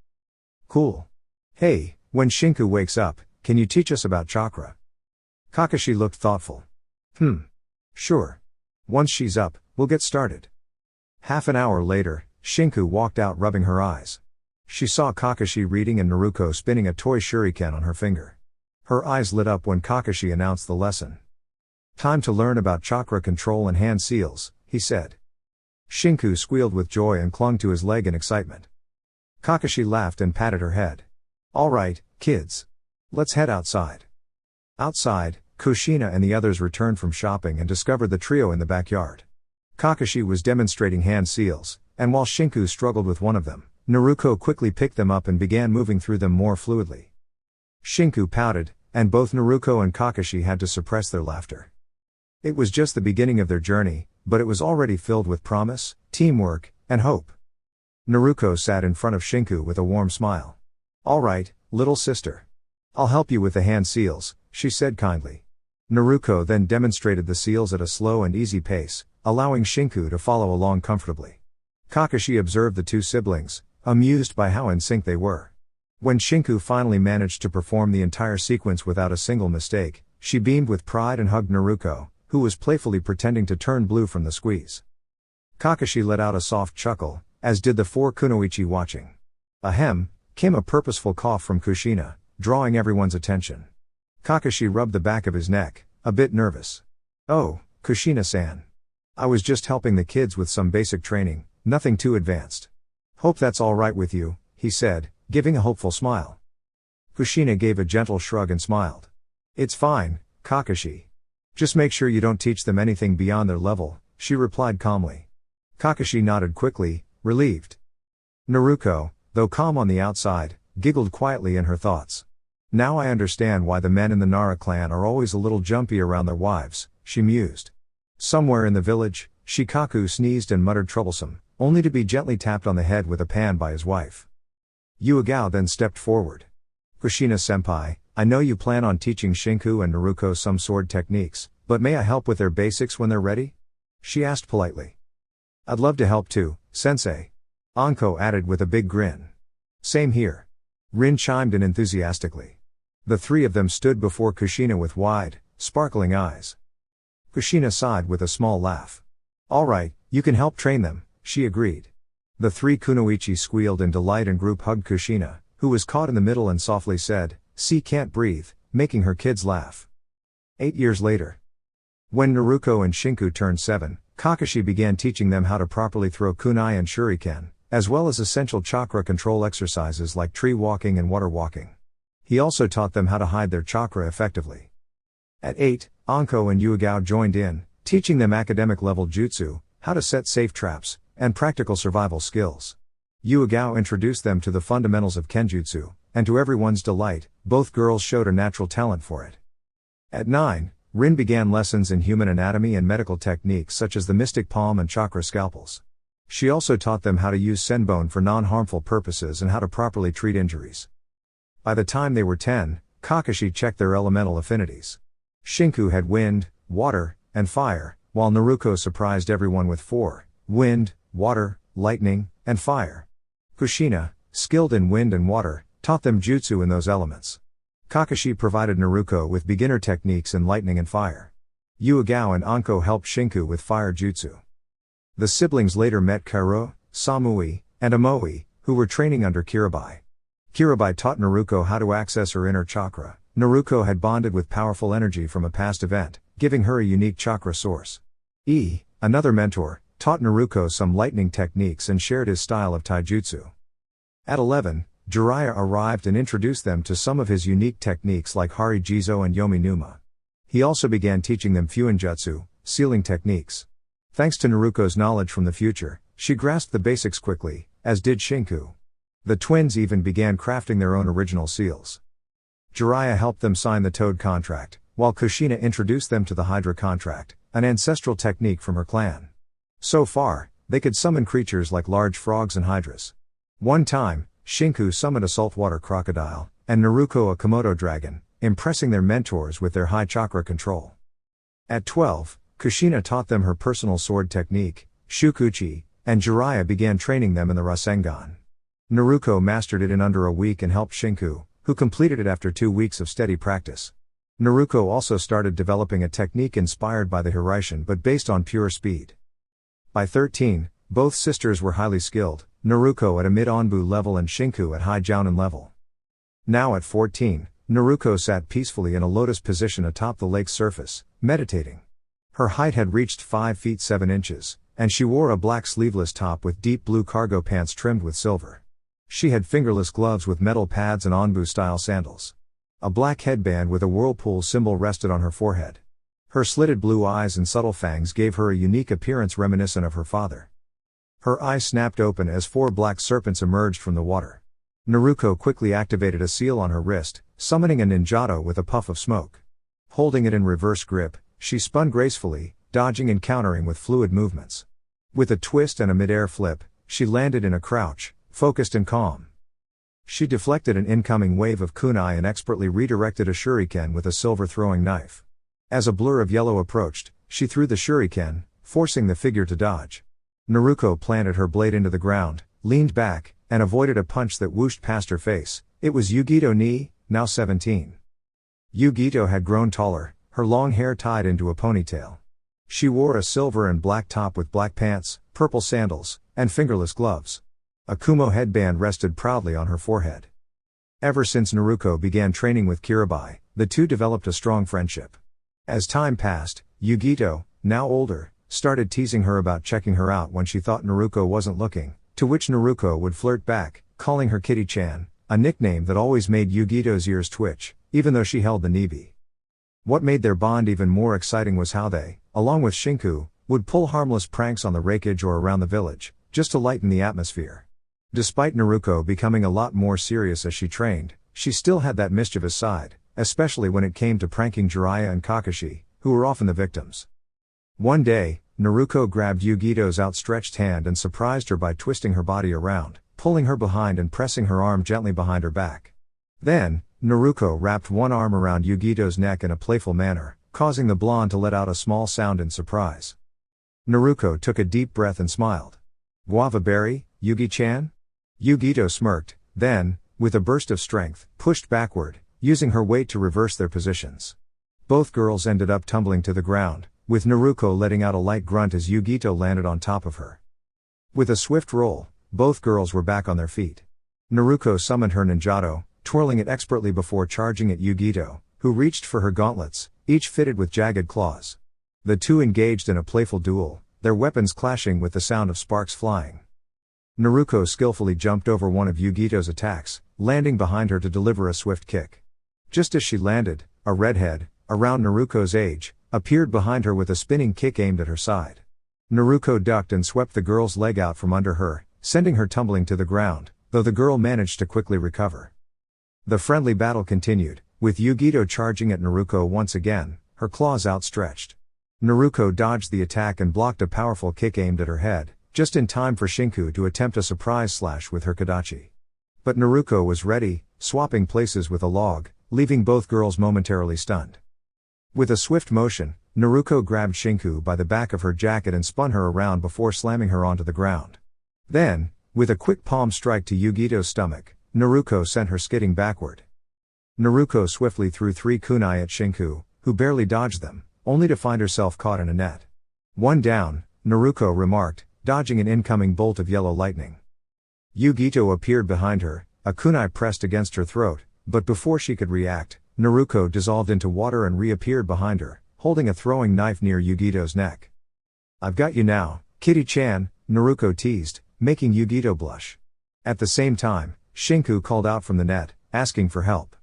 "Cool. Hey, when Shinku wakes up, can you teach us about chakra?" Kakashi looked thoughtful. Sure. Once she's up, we'll get started." Half an hour later, Shinku walked out rubbing her eyes. She saw Kakashi reading and Naruko spinning a toy shuriken on her finger. Her eyes lit up when Kakashi announced the lesson. "Time to learn about chakra control and hand seals," he said. Shinku squealed with joy and clung to his leg in excitement. Kakashi laughed and patted her head. "All right, kids. Let's head outside." Outside, Kushina and the others returned from shopping and discovered the trio in the backyard. Kakashi was demonstrating hand seals, and while Shinku struggled with one of them, Naruko quickly picked them up and began moving through them more fluidly. Shinku pouted, and both Naruko and Kakashi had to suppress their laughter. It was just the beginning of their journey, but it was already filled with promise, teamwork, and hope. Naruko sat in front of Shinku with a warm smile. "All right, little sister. I'll help you with the hand seals," she said kindly. Naruko then demonstrated the seals at a slow and easy pace, allowing Shinku to follow along comfortably. Kakashi observed the two siblings, amused by how in sync they were. When Shinku finally managed to perform the entire sequence without a single mistake, she beamed with pride and hugged Naruko, who was playfully pretending to turn blue from the squeeze. Kakashi let out a soft chuckle, as did the four kunoichi watching. Ahem, came a purposeful cough from Kushina, drawing everyone's attention. Kakashi rubbed the back of his neck, a bit nervous. "Oh, Kushina-san. I was just helping the kids with some basic training, nothing too advanced." "Hope that's all right with you," he said, giving a hopeful smile. Kushina gave a gentle shrug and smiled. "It's fine, Kakashi. Just make sure you don't teach them anything beyond their level," she replied calmly. Kakashi nodded quickly, relieved. Naruko, though calm on the outside, giggled quietly in her thoughts. "Now I understand why the men in the Nara clan are always a little jumpy around their wives," she mused. Somewhere in the village, Shikaku sneezed and muttered troublesome, only to be gently tapped on the head with a pan by his wife. Yuigao then stepped forward. "Kushina-senpai, I know you plan on teaching Shinku and Naruko some sword techniques, but may I help with their basics when they're ready?" she asked politely. "I'd love to help too, sensei," Anko added with a big grin. "Same here." Rin chimed in enthusiastically. The three of them stood before Kushina with wide, sparkling eyes. Kushina sighed with a small laugh. "All right, you can help train them," she agreed. The three kunoichi squealed in delight and group hugged Kushina, who was caught in the middle and softly said, "See, can't breathe," making her kids laugh. 8 years later. When Naruko and Shinku turned 7, Kakashi began teaching them how to properly throw kunai and shuriken, as well as essential chakra control exercises like tree walking and water walking. He also taught them how to hide their chakra effectively. At 8, Anko and Yuigao joined in, teaching them academic-level jutsu, how to set safe traps, and practical survival skills. Yuigao introduced them to the fundamentals of kenjutsu, and to everyone's delight, both girls showed a natural talent for it. At 9, Rin began lessons in human anatomy and medical techniques such as the mystic palm and chakra scalpels. She also taught them how to use senbon for non-harmful purposes and how to properly treat injuries. By the time they were 10, Kakashi checked their elemental affinities. Shinku had wind, water, and fire, while Naruko surprised everyone with 4, wind, water, lightning, and fire. Kushina, skilled in wind and water, taught them jutsu in those elements. Kakashi provided Naruko with beginner techniques in lightning and fire. Yuigao and Anko helped Shinku with fire jutsu. The siblings later met Karo, Samui, and Amoe, who were training under Kirabai. Kirabai taught Naruko how to access her inner chakra. Naruko had bonded with powerful energy from a past event, giving her a unique chakra source. Another mentor, taught Naruko some lightning techniques and shared his style of taijutsu. At 11, Jiraiya arrived and introduced them to some of his unique techniques like Hari Jizo and Yomi Numa. He also began teaching them Fuinjutsu, sealing techniques. Thanks to Naruko's knowledge from the future, she grasped the basics quickly, as did Shinku. The twins even began crafting their own original seals. Jiraiya helped them sign the Toad contract, while Kushina introduced them to the Hydra contract, an ancestral technique from her clan. So far, they could summon creatures like large frogs and hydras. One time, Shinku summoned a saltwater crocodile, and Naruko a Komodo dragon, impressing their mentors with their high chakra control. At 12, Kushina taught them her personal sword technique, Shukuchi, and Jiraiya began training them in the Rasengan. Naruko mastered it in under a week and helped Shinku, who completed it after 2 weeks of steady practice. Naruko also started developing a technique inspired by the Hiraishin but based on pure speed. By 13, both sisters were highly skilled, Naruko at a mid-Onbu level and Shinku at high Jounin level. Now at 14, Naruko sat peacefully in a lotus position atop the lake's surface, meditating. Her height had reached 5 feet 7 inches, and she wore a black sleeveless top with deep blue cargo pants trimmed with silver. She had fingerless gloves with metal pads and Onbu-style sandals. A black headband with a whirlpool symbol rested on her forehead. Her slitted blue eyes and subtle fangs gave her a unique appearance reminiscent of her father. Her eyes snapped open as 4 black serpents emerged from the water. Naruko quickly activated a seal on her wrist, summoning a ninjato with a puff of smoke. Holding it in reverse grip, she spun gracefully, dodging and countering with fluid movements. With a twist and a mid-air flip, she landed in a crouch, focused and calm. She deflected an incoming wave of kunai and expertly redirected a shuriken with a silver throwing knife. As a blur of yellow approached, she threw the shuriken, forcing the figure to dodge. Naruko planted her blade into the ground, leaned back, and avoided a punch that whooshed past her face. It was Yugito Ni, now 17. Yugito had grown taller, her long hair tied into a ponytail. She wore a silver and black top with black pants, purple sandals, and fingerless gloves. A Kumo headband rested proudly on her forehead. Ever since Naruko began training with Kirabai, the two developed a strong friendship. As time passed, Yugito, now older, started teasing her about checking her out when she thought Naruko wasn't looking, to which Naruko would flirt back, calling her Kitty-chan, a nickname that always made Yugito's ears twitch, even though she held the Nibi. What made their bond even more exciting was how they, along with Shinku, would pull harmless pranks on the rakeage or around the village, just to lighten the atmosphere. Despite Naruko becoming a lot more serious as she trained, she still had that mischievous side, especially when it came to pranking Jiraiya and Kakashi, who were often the victims. One day, Naruko grabbed Yugito's outstretched hand and surprised her by twisting her body around, pulling her behind and pressing her arm gently behind her back. Then, Naruko wrapped one arm around Yugito's neck in a playful manner, causing the blonde to let out a small sound in surprise. Naruko took a deep breath and smiled. "Guava berry, Yugi-chan?" Yugito smirked, then, with a burst of strength, pushed backward, using her weight to reverse their positions. Both girls ended up tumbling to the ground, with Naruko letting out a light grunt as Yugito landed on top of her. With a swift roll, both girls were back on their feet. Naruko summoned her ninjato, twirling it expertly before charging at Yugito, who reached for her gauntlets, each fitted with jagged claws. The two engaged in a playful duel, their weapons clashing with the sound of sparks flying. Naruko skillfully jumped over one of Yugito's attacks, landing behind her to deliver a swift kick. Just as she landed, a redhead, around Naruko's age, appeared behind her with a spinning kick aimed at her side. Naruko ducked and swept the girl's leg out from under her, sending her tumbling to the ground, though the girl managed to quickly recover. The friendly battle continued, with Yugito charging at Naruko once again, her claws outstretched. Naruko dodged the attack and blocked a powerful kick aimed at her head, just in time for Shinku to attempt a surprise slash with her Kodachi. But Naruko was ready, swapping places with a log, leaving both girls momentarily stunned. With a swift motion, Naruko grabbed Shinku by the back of her jacket and spun her around before slamming her onto the ground. Then, with a quick palm strike to Yugito's stomach, Naruko sent her skidding backward. Naruko swiftly threw 3 kunai at Shinku, who barely dodged them, only to find herself caught in a net. "One down," Naruko remarked, dodging an incoming bolt of yellow lightning. Yugito appeared behind her, a kunai pressed against her throat, but before she could react, Naruko dissolved into water and reappeared behind her, holding a throwing knife near Yugito's neck. "I've got you now, Kitty-chan," Naruko teased, making Yugito blush. At the same time, Shinku called out from the net, asking for help.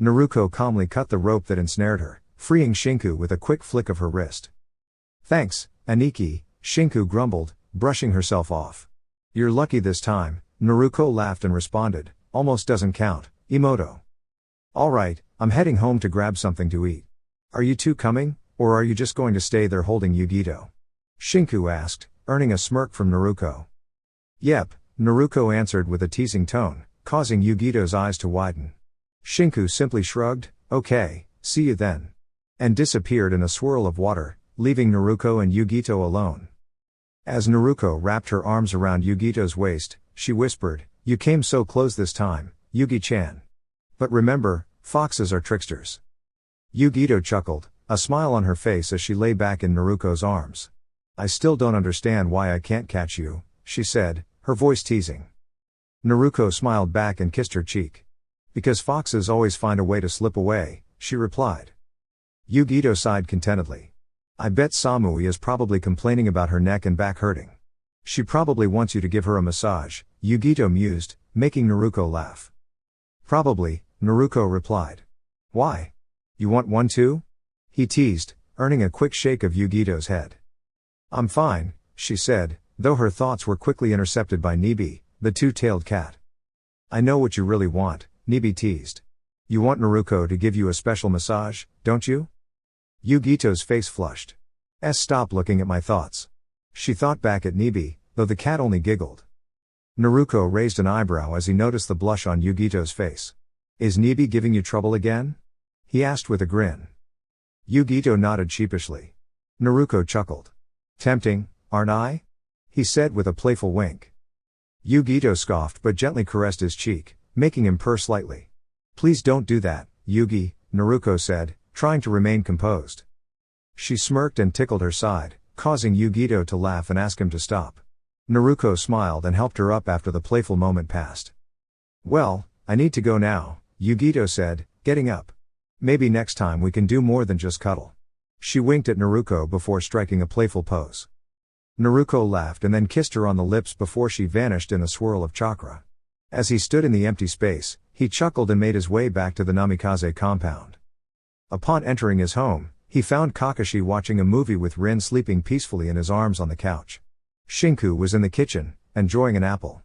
Naruko calmly cut the rope that ensnared her, freeing Shinku with a quick flick of her wrist. "Thanks, Aniki," Shinku grumbled, brushing herself off. "You're lucky this time," Naruko laughed and responded, almost doesn't count, Imoto. Alright, I'm heading home to grab something to eat. Are you two coming, or are you just going to stay there holding Yugito? Shinku asked, earning a smirk from Naruko. Yep, Naruko answered with a teasing tone, causing Yugito's eyes to widen. Shinku simply shrugged, okay, see you then. And disappeared in a swirl of water, leaving Naruko and Yugito alone. As Naruko wrapped her arms around Yugito's waist, she whispered, you came so close this time, Yugi-chan. But remember, foxes are tricksters. Yugito chuckled, a smile on her face as she lay back in Naruko's arms. I still don't understand why I can't catch you, she said, her voice teasing. Naruko smiled back and kissed her cheek. Because foxes always find a way to slip away, she replied. Yugito sighed contentedly. I bet Samui is probably complaining about her neck and back hurting. She probably wants you to give her a massage, Yugito mused, making Naruko laugh. Probably, Naruko replied. Why? You want one too? He teased, earning a quick shake of Yugito's head. I'm fine, she said, though her thoughts were quickly intercepted by Nibi, the two-tailed cat. I know what you really want, Nibi teased. You want Naruko to give you a special massage, don't you? Yugito's face flushed. Stop looking at my thoughts. She thought back at Nibi, though the cat only giggled. Naruko raised an eyebrow as he noticed the blush on Yugito's face. Is Nibi giving you trouble again? He asked with a grin. Yugito nodded sheepishly. Naruko chuckled. Tempting, aren't I? He said with a playful wink. Yugito scoffed but gently caressed his cheek, making him purr slightly. Please don't do that, Yugi, Naruko said, trying to remain composed. She smirked and tickled her side, causing Yugito to laugh and ask him to stop. Naruko smiled and helped her up after the playful moment passed. Well, I need to go now, Yugito said, getting up. Maybe next time we can do more than just cuddle. She winked at Naruko before striking a playful pose. Naruko laughed and then kissed her on the lips before she vanished in a swirl of chakra. As he stood in the empty space, he chuckled and made his way back to the Namikaze compound. Upon entering his home, he found Kakashi watching a movie with Rin sleeping peacefully in his arms on the couch. Shinku was in the kitchen, enjoying an apple.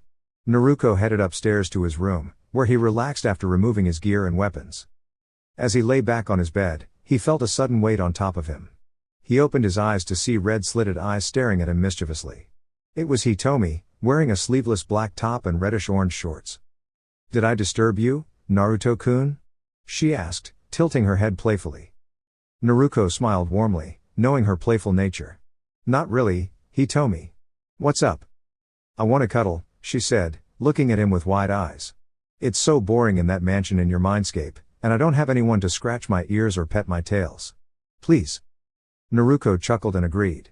Naruko headed upstairs to his room, where he relaxed after removing his gear and weapons. As he lay back on his bed, he felt a sudden weight on top of him. He opened his eyes to see red-slitted eyes staring at him mischievously. It was Hitomi, wearing a sleeveless black top and reddish-orange shorts. Did I disturb you, Naruto-kun? She asked, tilting her head playfully. Naruko smiled warmly, knowing her playful nature. Not really, Hitomi. What's up? I want to cuddle, she said, looking at him with wide eyes. It's so boring in that mansion in your mindscape, and I don't have anyone to scratch my ears or pet my tails. Please. Naruko chuckled and agreed.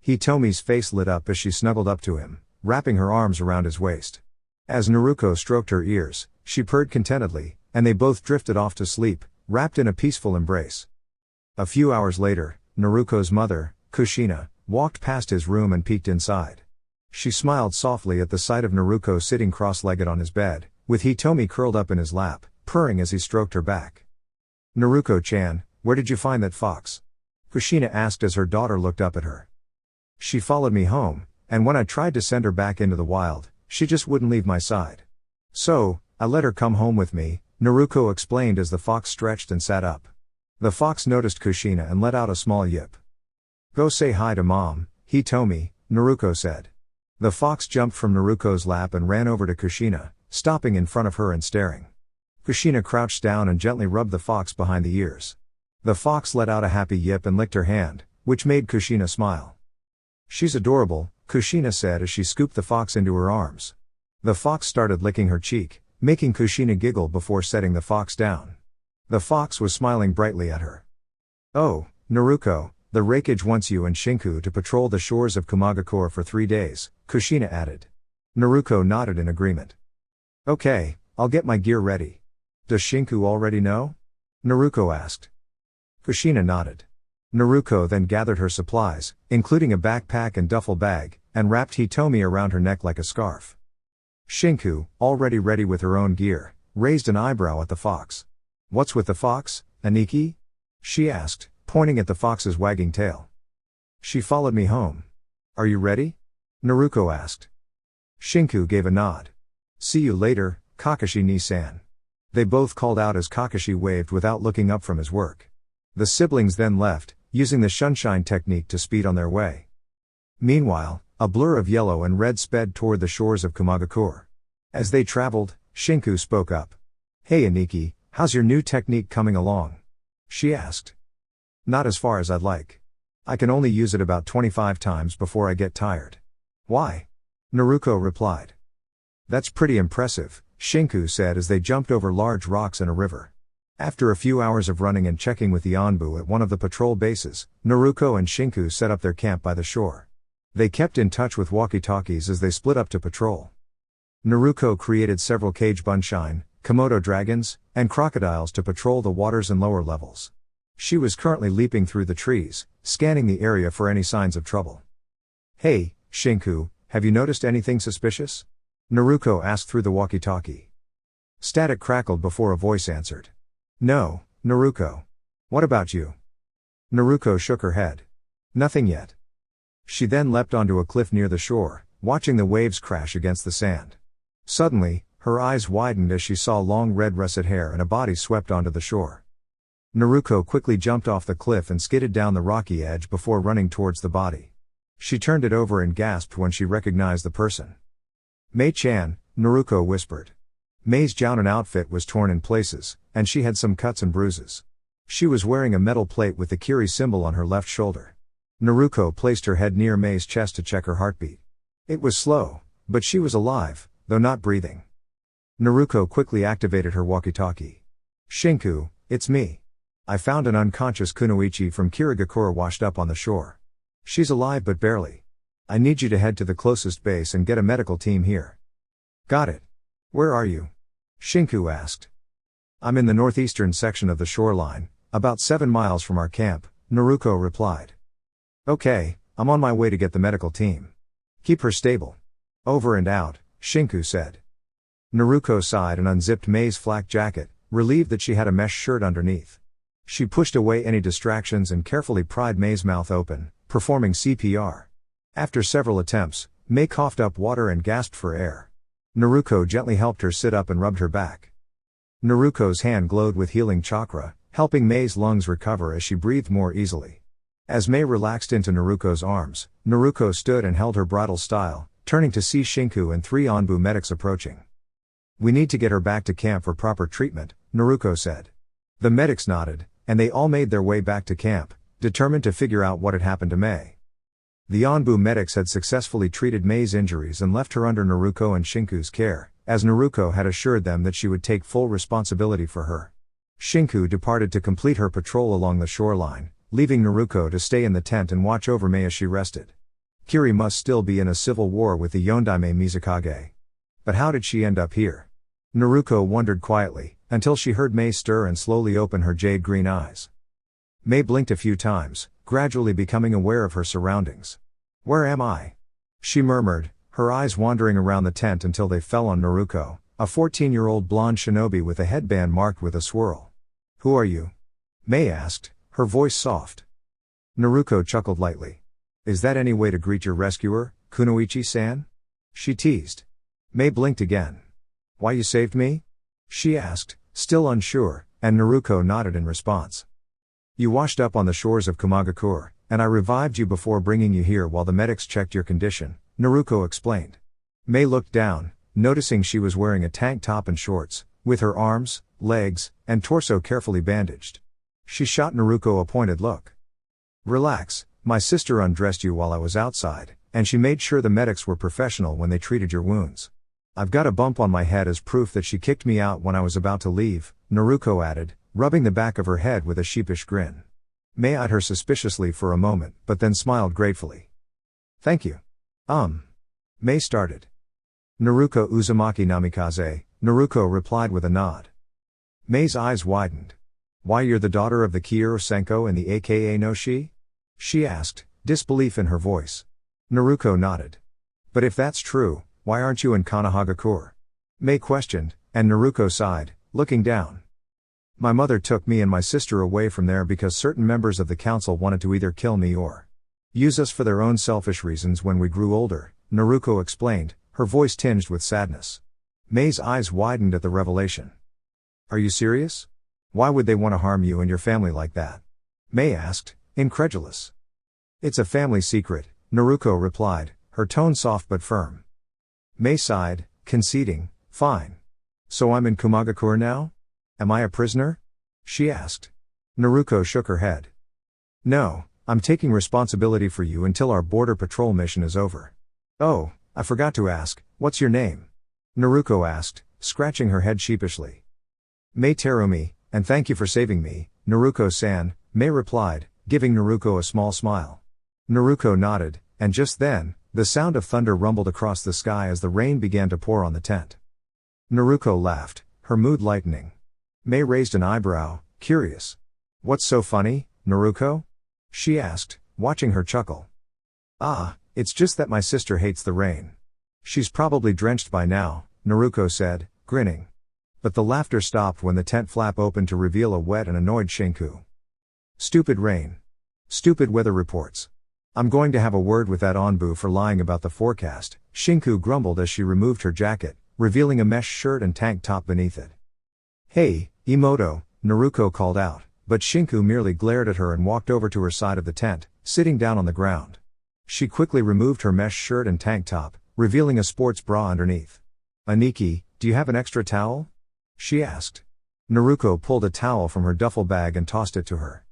Hitomi's face lit up as she snuggled up to him, wrapping her arms around his waist. As Naruko stroked her ears, she purred contentedly, and they both drifted off to sleep, wrapped in a peaceful embrace. A few hours later, Naruko's mother, Kushina, walked past his room and peeked inside. She smiled softly at the sight of Naruko sitting cross-legged on his bed, with Hitomi curled up in his lap, purring as he stroked her back. Naruko-chan, where did you find that fox? Kushina asked as her daughter looked up at her. She followed me home, and when I tried to send her back into the wild, she just wouldn't leave my side. So, I let her come home with me, Naruko explained as the fox stretched and sat up. The fox noticed Kushina and let out a small yip. Go say hi to Mom, Hitomi, Naruko said. The fox jumped from Naruko's lap and ran over to Kushina, stopping in front of her and staring. Kushina crouched down and gently rubbed the fox behind the ears. The fox let out a happy yip and licked her hand, which made Kushina smile. She's adorable, Kushina said as she scooped the fox into her arms. The fox started licking her cheek, making Kushina giggle before setting the fox down. The fox was smiling brightly at her. Oh, Naruko, the Raikage wants you and Shinku to patrol the shores of Kumagakure for 3 days, Kushina added. Naruko nodded in agreement. Okay, I'll get my gear ready. Does Shinku already know? Naruko asked. Kushina nodded. Naruko then gathered her supplies, including a backpack and duffel bag, and wrapped Hitomi around her neck like a scarf. Shinku, already ready with her own gear, raised an eyebrow at the fox. What's with the fox, Aniki? She asked, pointing at the fox's wagging tail. She followed me home. Are you ready? Naruko asked. Shinku gave a nod. See you later, Kakashi-ni-san. They both called out as Kakashi waved without looking up from his work. The siblings then left, using the sunshine technique to speed on their way. Meanwhile, a blur of yellow and red sped toward the shores of Kumagakure. As they traveled, Shinku spoke up. Hey Aniki, how's your new technique coming along? She asked. Not as far as I'd like. I can only use it about 25 times before I get tired. Why? Naruko replied. That's pretty impressive, Shinku said as they jumped over large rocks in a river. After a few hours of running and checking with the Anbu at one of the patrol bases, Naruko and Shinku set up their camp by the shore. They kept in touch with walkie-talkies as they split up to patrol. Naruko created several cage bunshine, Komodo dragons, and crocodiles to patrol the waters and lower levels. She was currently leaping through the trees, scanning the area for any signs of trouble. Hey, Shinku, have you noticed anything suspicious? Naruko asked through the walkie-talkie. Static crackled before a voice answered. No, Naruko. What about you? Naruko shook her head. Nothing yet. She then leapt onto a cliff near the shore, watching the waves crash against the sand. Suddenly, her eyes widened as she saw long red russet hair and a body swept onto the shore. Naruko quickly jumped off the cliff and skidded down the rocky edge before running towards the body. She turned it over and gasped when she recognized the person. Mei-chan, Naruko whispered. Mei's Jounin outfit was torn in places, and she had some cuts and bruises. She was wearing a metal plate with the Kiri symbol on her left shoulder. Naruko placed her head near Mei's chest to check her heartbeat. It was slow, but she was alive, though not breathing. Naruko quickly activated her walkie-talkie. Shinku, it's me. I found an unconscious kunoichi from Kirigakure washed up on the shore. She's alive but barely. I need you to head to the closest base and get a medical team here. Got it. Where are you? Shinku asked. I'm in the northeastern section of the shoreline, about 7 miles from our camp, Naruko replied. Okay, I'm on my way to get the medical team. Keep her stable. Over and out, Shinku said. Naruko sighed and unzipped Mei's flak jacket, relieved that she had a mesh shirt underneath. She pushed away any distractions and carefully pried Mei's mouth open, performing CPR. After several attempts, Mei coughed up water and gasped for air. Naruko gently helped her sit up and rubbed her back. Naruko's hand glowed with healing chakra, helping Mei's lungs recover as she breathed more easily. As Mei relaxed into Naruko's arms, Naruko stood and held her bridal style, turning to see Shinku and 3 Anbu medics approaching. We need to get her back to camp for proper treatment, Naruko said. The medics nodded, and they all made their way back to camp, determined to figure out what had happened to Mei. The Anbu medics had successfully treated Mei's injuries and left her under Naruko and Shinku's care, as Naruko had assured them that she would take full responsibility for her. Shinku departed to complete her patrol along the shoreline, leaving Naruko to stay in the tent and watch over Mei as she rested. Kiri must still be in a civil war with the Yondaime Mizukage. But how did she end up here? Naruko wondered quietly, until she heard Mei stir and slowly open her jade green eyes. Mei blinked a few times, gradually becoming aware of her surroundings. Where am I? She murmured, her eyes wandering around the tent until they fell on Naruko, a 14-year-old blonde shinobi with a headband marked with a swirl. Who are you? Mei asked, her voice soft. Naruko chuckled lightly. Is that any way to greet your rescuer, Kunoichi-san? She teased. Mei blinked again. Why you saved me? She asked, still unsure, and Naruko nodded in response. You washed up on the shores of Kumagakure, and I revived you before bringing you here while the medics checked your condition, Naruko explained. Mei looked down, noticing she was wearing a tank top and shorts, with her arms, legs, and torso carefully bandaged. She shot Naruko a pointed look. Relax, my sister undressed you while I was outside, and she made sure the medics were professional when they treated your wounds. I've got a bump on my head as proof that she kicked me out when I was about to leave, Naruko added, rubbing the back of her head with a sheepish grin. Mei eyed her suspiciously for a moment, but then smiled gratefully. Thank you. Mei started. Naruko Uzumaki Namikaze, Naruko replied with a nod. Mei's eyes widened. Why, you're the daughter of the Kiiro Senko and the aka no Shi? She asked, disbelief in her voice. Naruko nodded. But if that's true, why aren't you in Konohagakure? Mei questioned, and Naruko sighed, looking down. My mother took me and my sister away from there because certain members of the council wanted to either kill me or use us for their own selfish reasons when we grew older, Naruko explained, her voice tinged with sadness. Mei's eyes widened at the revelation. Are you serious? Why would they want to harm you and your family like that? Mei asked, incredulous. It's a family secret, Naruko replied, her tone soft but firm. Mei sighed, conceding, fine. So I'm in Kumagakure now? Am I a prisoner? She asked. Naruko shook her head. No, I'm taking responsibility for you until our border patrol mission is over. Oh, I forgot to ask, what's your name? Naruko asked, scratching her head sheepishly. Mei Terumi, and thank you for saving me, Naruko-san, Mei replied, giving Naruko a small smile. Naruko nodded, and just then, the sound of thunder rumbled across the sky as the rain began to pour on the tent. Naruko laughed, her mood lightening. Mei raised an eyebrow, curious. What's so funny, Naruko? She asked, watching her chuckle. Ah, it's just that my sister hates the rain. She's probably drenched by now, Naruko said, grinning. But the laughter stopped when the tent flap opened to reveal a wet and annoyed Shinku. Stupid rain. Stupid weather reports. I'm going to have a word with that Onbu for lying about the forecast, Shinku grumbled as she removed her jacket, revealing a mesh shirt and tank top beneath it. Hey, Imoto, Naruko called out, but Shinku merely glared at her and walked over to her side of the tent, sitting down on the ground. She quickly removed her mesh shirt and tank top, revealing a sports bra underneath. Aniki, do you have an extra towel? She asked. Naruko pulled a towel from her duffel bag and tossed it to her.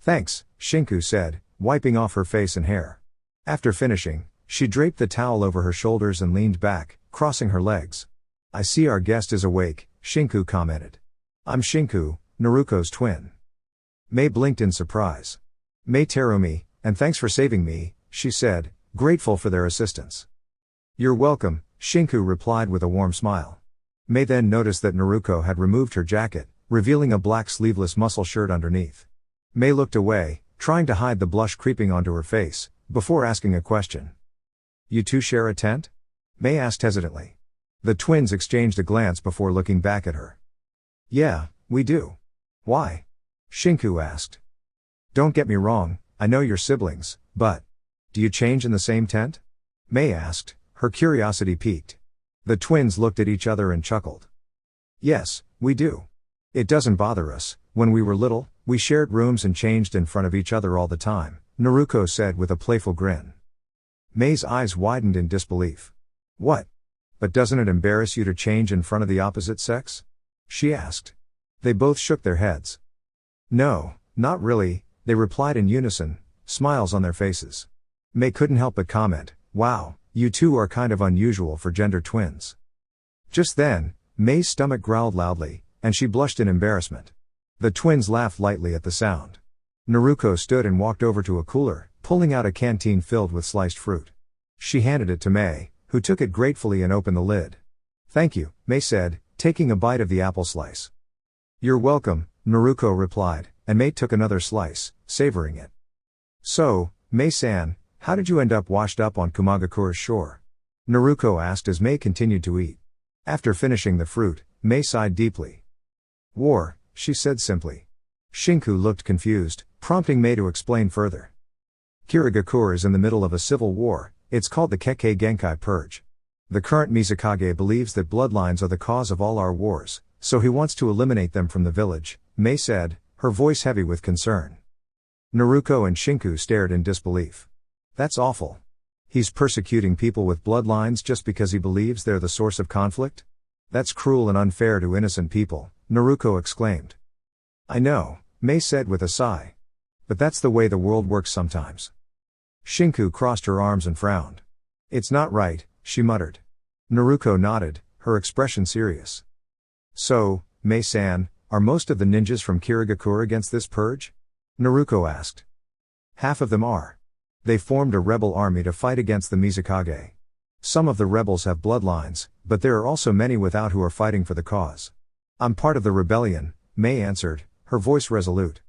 Thanks, Shinku said, wiping off her face and hair. After finishing, she draped the towel over her shoulders and leaned back, crossing her legs. I see our guest is awake, Shinku commented. I'm Shinku, Naruko's twin. Mei blinked in surprise. Mei Terumi, and thanks for saving me, she said, grateful for their assistance. You're welcome, Shinku replied with a warm smile. Mei then noticed that Naruko had removed her jacket, revealing a black sleeveless muscle shirt underneath. Mei looked away, trying to hide the blush creeping onto her face, before asking a question. You two share a tent? Mei asked hesitantly. The twins exchanged a glance before looking back at her. Yeah, we do. Why? Shinku asked. Don't get me wrong, I know you're siblings, but do you change in the same tent? Mei asked, her curiosity piqued. The twins looked at each other and chuckled. Yes, we do. It doesn't bother us. When we were little, we shared rooms and changed in front of each other all the time, Naruko said with a playful grin. Mei's eyes widened in disbelief. What? But doesn't it embarrass you to change in front of the opposite sex? She asked. They both shook their heads. No, not really, they replied in unison, smiles on their faces. Mei couldn't help but comment, wow, you two are kind of unusual for gender twins. Just then, Mei's stomach growled loudly, and she blushed in embarrassment. The twins laughed lightly at the sound. Naruko stood and walked over to a cooler, pulling out a canteen filled with sliced fruit. She handed it to Mei, who took it gratefully and opened the lid. Thank you, Mei said, taking a bite of the apple slice. You're welcome, Naruko replied, and Mei took another slice, savoring it. So, Mei-san, how did you end up washed up on Kumagakure's shore? Naruko asked as Mei continued to eat. After finishing the fruit, Mei sighed deeply. War, she said simply. Shinku looked confused, prompting Mei to explain further. Kirigakure is in the middle of a civil war, it's called the Kekkei Genkai Purge. The current Mizukage believes that bloodlines are the cause of all our wars, so he wants to eliminate them from the village, Mei said, her voice heavy with concern. Naruko and Shinku stared in disbelief. That's awful. He's persecuting people with bloodlines just because he believes they're the source of conflict? That's cruel and unfair to innocent people, Naruko exclaimed. I know, Mei said with a sigh. But that's the way the world works sometimes. Shinku crossed her arms and frowned. It's not right, she muttered. Naruko nodded, her expression serious. So, Mei-san, are most of the ninjas from Kirigakure against this purge? Naruko asked. Half of them are. They formed a rebel army to fight against the Mizukage. Some of the rebels have bloodlines, but there are also many without who are fighting for the cause. I'm part of the rebellion, Mei answered, her voice resolute.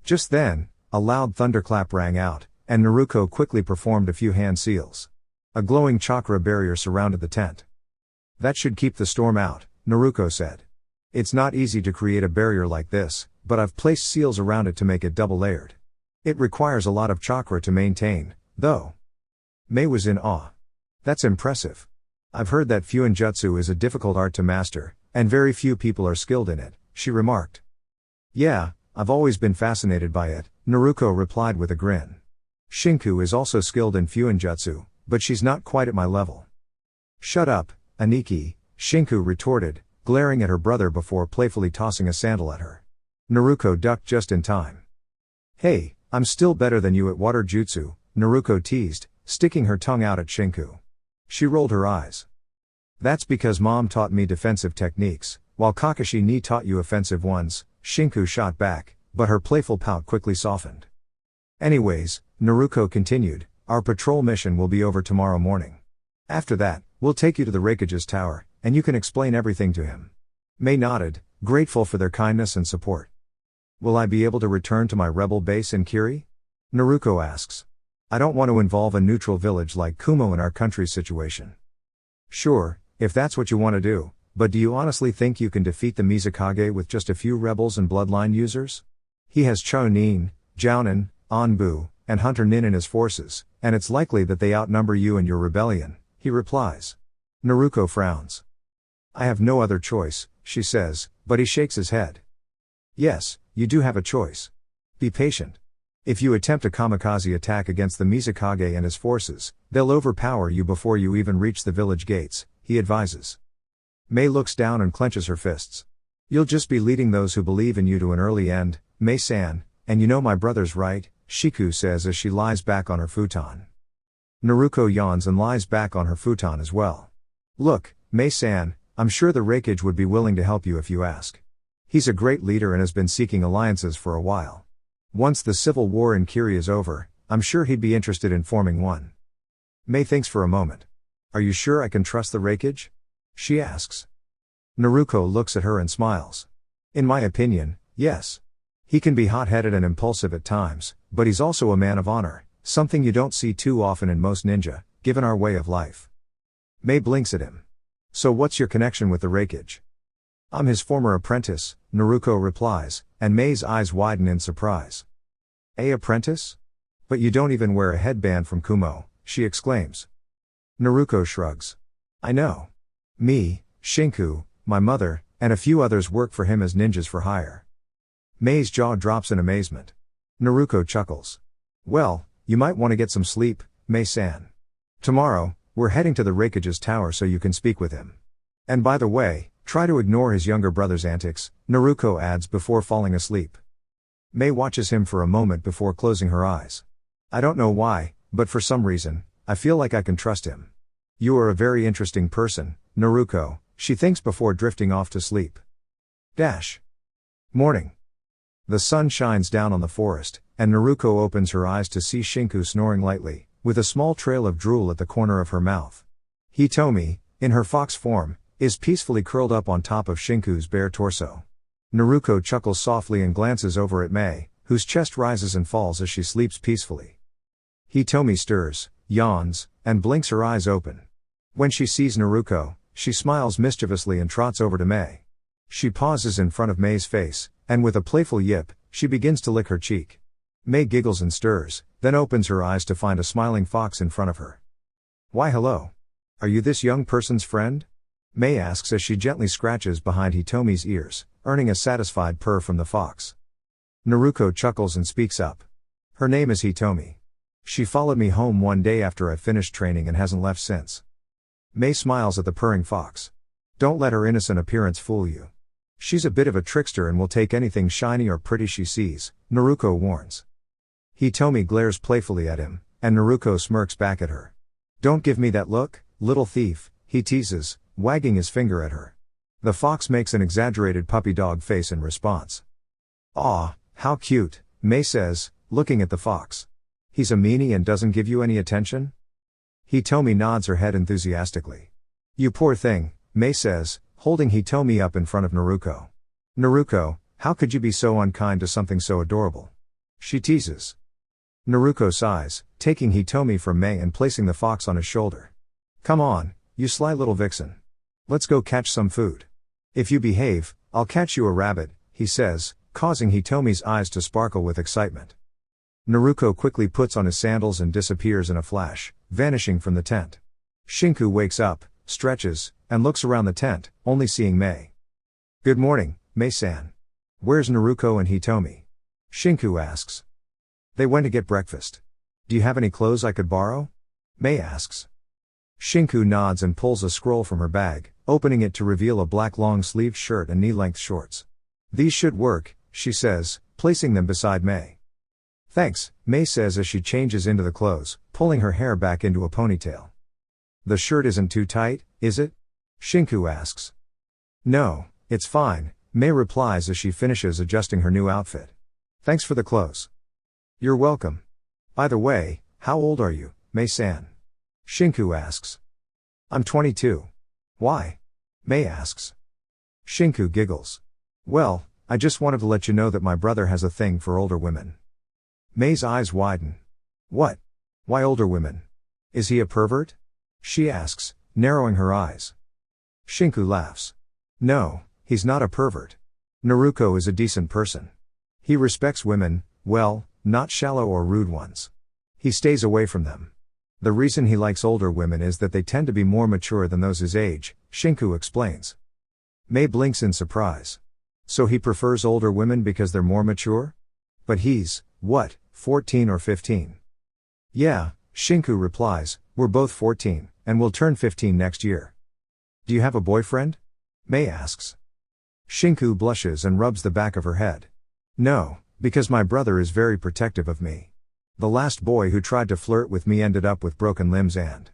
Just then, a loud thunderclap rang out, and Naruko quickly performed a few hand seals. A glowing chakra barrier surrounded the tent. That should keep the storm out, Naruko said. It's not easy to create a barrier like this, but I've placed seals around it to make it double-layered. It requires a lot of chakra to maintain, though. Mei was in awe. That's impressive. I've heard that Fuinjutsu is a difficult art to master, and very few people are skilled in it, she remarked. Yeah, I've always been fascinated by it, Naruko replied with a grin. Shinku is also skilled in Fuinjutsu, but she's not quite at my level. Shut up, Aniki, Shinku retorted, glaring at her brother before playfully tossing a sandal at her. Naruko ducked just in time. Hey, I'm still better than you at water jutsu, Naruko teased, sticking her tongue out at Shinku. She rolled her eyes. That's because mom taught me defensive techniques, while Kakashi ni taught you offensive ones, Shinku shot back, but her playful pout quickly softened. Anyways, Naruko continued, our patrol mission will be over tomorrow morning. After that, we'll take you to the Raikage's tower, and you can explain everything to him. Mei nodded, grateful for their kindness and support. Will I be able to return to my rebel base in Kiri? Naruko asks. I don't want to involve a neutral village like Kumo in our country's situation. Sure, if that's what you want to do, but do you honestly think you can defeat the Mizukage with just a few rebels and bloodline users? He has Chunin, Jounin, Anbu, and Hunter Nin in his forces, and it's likely that they outnumber you and your rebellion, he replies. Naruko frowns. I have no other choice, she says, but he shakes his head. Yes, you do have a choice. Be patient. If you attempt a kamikaze attack against the Mizukage and his forces, they'll overpower you before you even reach the village gates, he advises. Mei looks down and clenches her fists. You'll just be leading those who believe in you to an early end, Mei-san, and you know my brother's right, Shiku says as she lies back on her futon. Naruko yawns and lies back on her futon as well. Look, Mei-san, I'm sure the Raikage would be willing to help you if you ask. He's a great leader and has been seeking alliances for a while. Once the civil war in Kiri is over, I'm sure he'd be interested in forming one. Mei thinks for a moment. Are you sure I can trust the Raikage? She asks. Naruko looks at her and smiles. In my opinion, yes. He can be hot-headed and impulsive at times, but he's also a man of honor, something you don't see too often in most ninja, given our way of life. Mei blinks at him. So what's your connection with the Raikage? I'm his former apprentice, Naruko replies, and Mei's eyes widen in surprise. A apprentice? But you don't even wear a headband from Kumo, she exclaims. Naruko shrugs. I know. Me, Shinku, my mother, and a few others work for him as ninjas for hire. Mei's jaw drops in amazement. Naruko chuckles. Well, you might want to get some sleep, Mei-san. Tomorrow, we're heading to the Raikage's tower so you can speak with him. And by the way, try to ignore his younger brother's antics, Naruko adds before falling asleep. Mei watches him for a moment before closing her eyes. I don't know why, but for some reason, I feel like I can trust him. You are a very interesting person, Naruko, she thinks before drifting off to sleep. Morning. The sun shines down on the forest, and Naruko opens her eyes to see Shinku snoring lightly, with a small trail of drool at the corner of her mouth. Hitomi, in her fox form, is peacefully curled up on top of Shinku's bare torso. Naruko chuckles softly and glances over at Mei, whose chest rises and falls as she sleeps peacefully. Hitomi stirs, yawns, and blinks her eyes open. When she sees Naruko, she smiles mischievously and trots over to Mei. She pauses in front of Mei's face, and with a playful yip, she begins to lick her cheek. Mei giggles and stirs, then opens her eyes to find a smiling fox in front of her. Why hello. Are you this young person's friend? Mei asks as she gently scratches behind Hitomi's ears, earning a satisfied purr from the fox. Naruko chuckles and speaks up. Her name is Hitomi. She followed me home one day after I finished training and hasn't left since. Mei smiles at the purring fox. Don't let her innocent appearance fool you. She's a bit of a trickster and will take anything shiny or pretty she sees, Naruko warns. Hitomi glares playfully at him, and Naruko smirks back at her. Don't give me that look, little thief, he teases, wagging his finger at her. The fox makes an exaggerated puppy dog face in response. Aw, how cute, Mei says, looking at the fox. He's a meanie and doesn't give you any attention? Hitomi nods her head enthusiastically. You poor thing, Mei says, holding Hitomi up in front of Naruko. Naruko, how could you be so unkind to something so adorable? She teases. Naruko sighs, taking Hitomi from Mei and placing the fox on his shoulder. Come on, you sly little vixen. Let's go catch some food. If you behave, I'll catch you a rabbit, he says, causing Hitomi's eyes to sparkle with excitement. Naruko quickly puts on his sandals and disappears in a flash, vanishing from the tent. Shinku wakes up, stretches, and looks around the tent, only seeing Mei. Good morning, Mei-san. Where's Naruko and Hitomi? Shinku asks. They went to get breakfast. Do you have any clothes I could borrow? Mei asks. Shinku nods and pulls a scroll from her bag, opening it to reveal a black long-sleeved shirt and knee-length shorts. These should work, she says, placing them beside Mei. Thanks, Mei says as she changes into the clothes, pulling her hair back into a ponytail. The shirt isn't too tight, is it? Shinku asks. No, it's fine, Mei replies as she finishes adjusting her new outfit. Thanks for the clothes. You're welcome. By the way, how old are you, Mei-san? Shinku asks. I'm 22. Why? Mei asks. Shinku giggles. Well, I just wanted to let you know that my brother has a thing for older women. Mei's eyes widen. What? Why older women? Is he a pervert? She asks, narrowing her eyes. Shinku laughs. No, he's not a pervert. Naruko is a decent person. He respects women, well, not shallow or rude ones. He stays away from them. The reason he likes older women is that they tend to be more mature than those his age, Shinku explains. Mei blinks in surprise. So he prefers older women because they're more mature? But he's, what, 14 or 15? Yeah, Shinku replies, we're both 14, and we'll turn 15 next year. Do you have a boyfriend? Mei asks. Shinku blushes and rubs the back of her head. No, because my brother is very protective of me. The last boy who tried to flirt with me ended up with broken limbs and...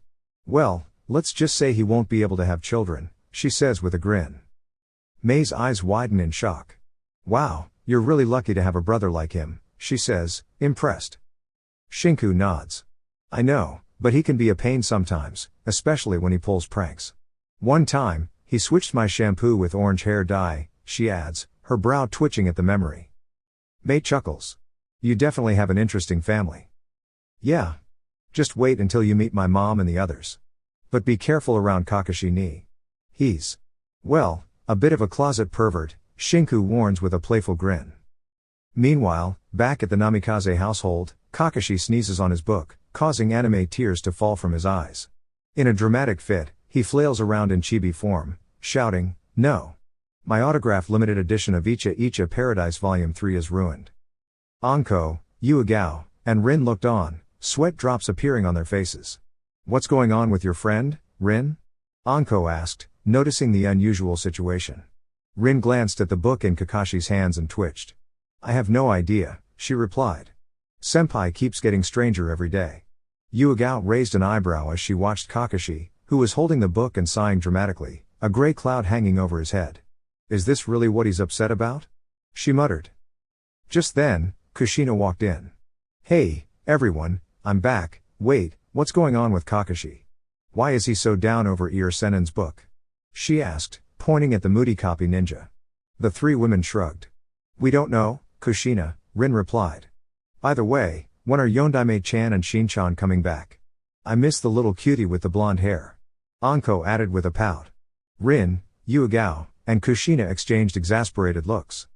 Well, let's just say he won't be able to have children, she says with a grin. Mei's eyes widen in shock. Wow, you're really lucky to have a brother like him, she says, impressed. Shinku nods. I know, but he can be a pain sometimes, especially when he pulls pranks. One time, he switched my shampoo with orange hair dye, she adds, her brow twitching at the memory. Mei chuckles. You definitely have an interesting family. Yeah. Just wait until you meet my mom and the others. But be careful around Kakashi ni. He's, well, a bit of a closet pervert, Shinku warns with a playful grin. Meanwhile, back at the Namikaze household, Kakashi sneezes on his book, causing anime tears to fall from his eyes. In a dramatic fit, he flails around in chibi form, shouting, no. My autograph limited edition of Icha Icha Paradise Volume 3 is ruined. Anko, Yuigao, and Rin looked on, sweat drops appearing on their faces. What's going on with your friend, Rin? Anko asked, noticing the unusual situation. Rin glanced at the book in Kakashi's hands and twitched. I have no idea, she replied. Senpai keeps getting stranger every day. Yuigao raised an eyebrow as she watched Kakashi, who was holding the book and sighing dramatically, a gray cloud hanging over his head. Is this really what he's upset about? She muttered. Just then, Kushina walked in. Hey, everyone, I'm back. Wait, what's going on with Kakashi? Why is he so down over Ear Senen's book? She asked, pointing at the moody copy ninja. The three women shrugged. We don't know, Kushina, Rin replied. By the way, when are Yondaime-chan and Shin-chan coming back? I miss the little cutie with the blonde hair. Anko added with a pout. Rin, Yuigao, and Kushina exchanged exasperated looks.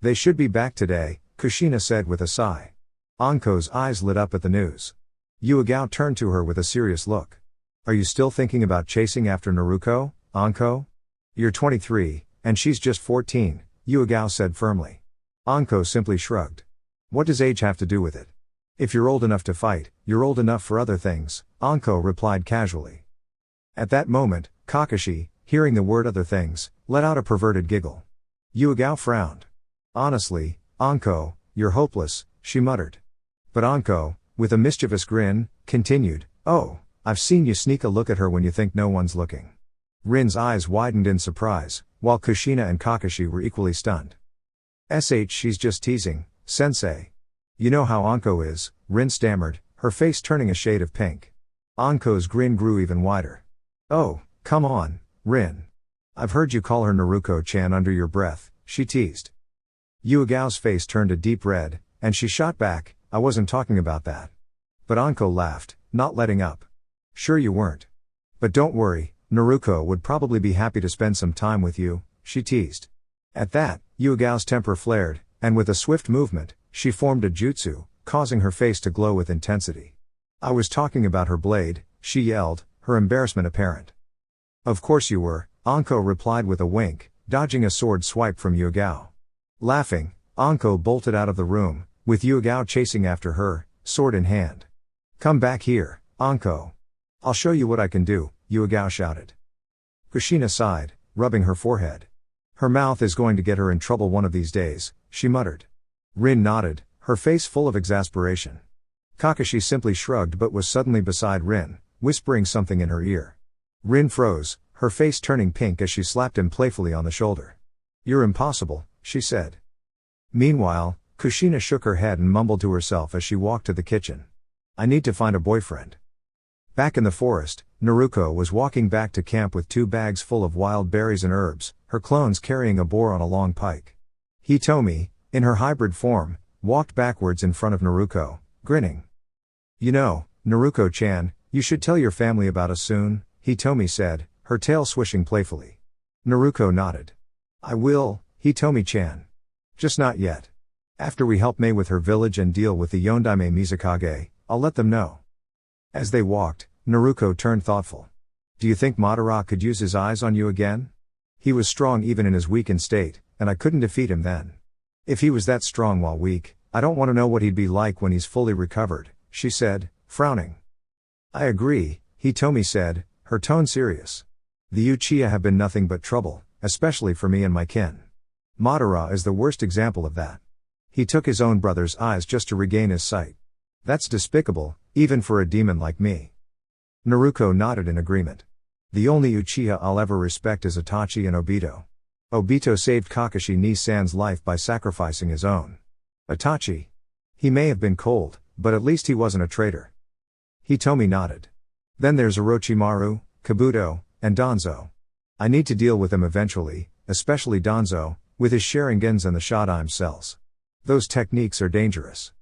They should be back today, Kushina said with a sigh. Anko's eyes lit up at the news. Yuigao turned to her with a serious look. Are you still thinking about chasing after Naruko, Anko? You're 23, and she's just 14, Yuigao said firmly. Anko simply shrugged. What does age have to do with it? If you're old enough to fight, you're old enough for other things, Anko replied casually. At that moment, Kakashi, hearing the word other things, let out a perverted giggle. Yuigao frowned. Honestly, Anko, you're hopeless, she muttered. But Anko, with a mischievous grin, continued, oh, I've seen you sneak a look at her when you think no one's looking. Rin's eyes widened in surprise, while Kushina and Kakashi were equally stunned. She's just teasing, sensei. You know how Anko is, Rin stammered, her face turning a shade of pink. Anko's grin grew even wider. Oh, come on, Rin. I've heard you call her Naruko-chan under your breath, she teased. Yuigao's face turned a deep red, and she shot back, I wasn't talking about that. But Anko laughed, not letting up. Sure you weren't. But don't worry, Naruko would probably be happy to spend some time with you, she teased. At that, Yuigao's temper flared, and with a swift movement, she formed a jutsu, causing her face to glow with intensity. I was talking about her blade, she yelled, her embarrassment apparent. Of course you were, Anko replied with a wink, dodging a sword swipe from Yugao. Laughing, Anko bolted out of the room, with Yugao chasing after her, sword in hand. Come back here, Anko. I'll show you what I can do, Yugao shouted. Kushina sighed, rubbing her forehead. Her mouth is going to get her in trouble one of these days, she muttered. Rin nodded, her face full of exasperation. Kakashi simply shrugged but was suddenly beside Rin, whispering something in her ear. Rin froze, her face turning pink as she slapped him playfully on the shoulder. You're impossible, she said. Meanwhile, Kushina shook her head and mumbled to herself as she walked to the kitchen. I need to find a boyfriend. Back in the forest, Naruko was walking back to camp with 2 bags full of wild berries and herbs, her clones carrying a boar on a long pike. Hitomi, in her hybrid form, walked backwards in front of Naruko, grinning. You know, Naruko-chan, you should tell your family about us soon, Hitomi said, her tail swishing playfully. Naruko nodded. I will, Hitomi-chan. Just not yet. After we help Mei with her village and deal with the Yondaime Mizukage, I'll let them know. As they walked, Naruko turned thoughtful. Do you think Madara could use his eyes on you again? He was strong even in his weakened state, and I couldn't defeat him then. If he was that strong while weak, I don't want to know what he'd be like when he's fully recovered, she said, frowning. I agree, Hitomi said, her tone serious. The Uchiha have been nothing but trouble, especially for me and my kin. Madara is the worst example of that. He took his own brother's eyes just to regain his sight. That's despicable, even for a demon like me. Naruko nodded in agreement. The only Uchiha I'll ever respect is Itachi and Obito. Obito saved Kakashi Ni-san's life by sacrificing his own. Itachi. He may have been cold, but at least he wasn't a traitor. Hitomi nodded. Then there's Orochimaru, Kabuto, and Danzo. I need to deal with them eventually, especially Danzo, with his Sharingans and the Shadaime cells. Those techniques are dangerous.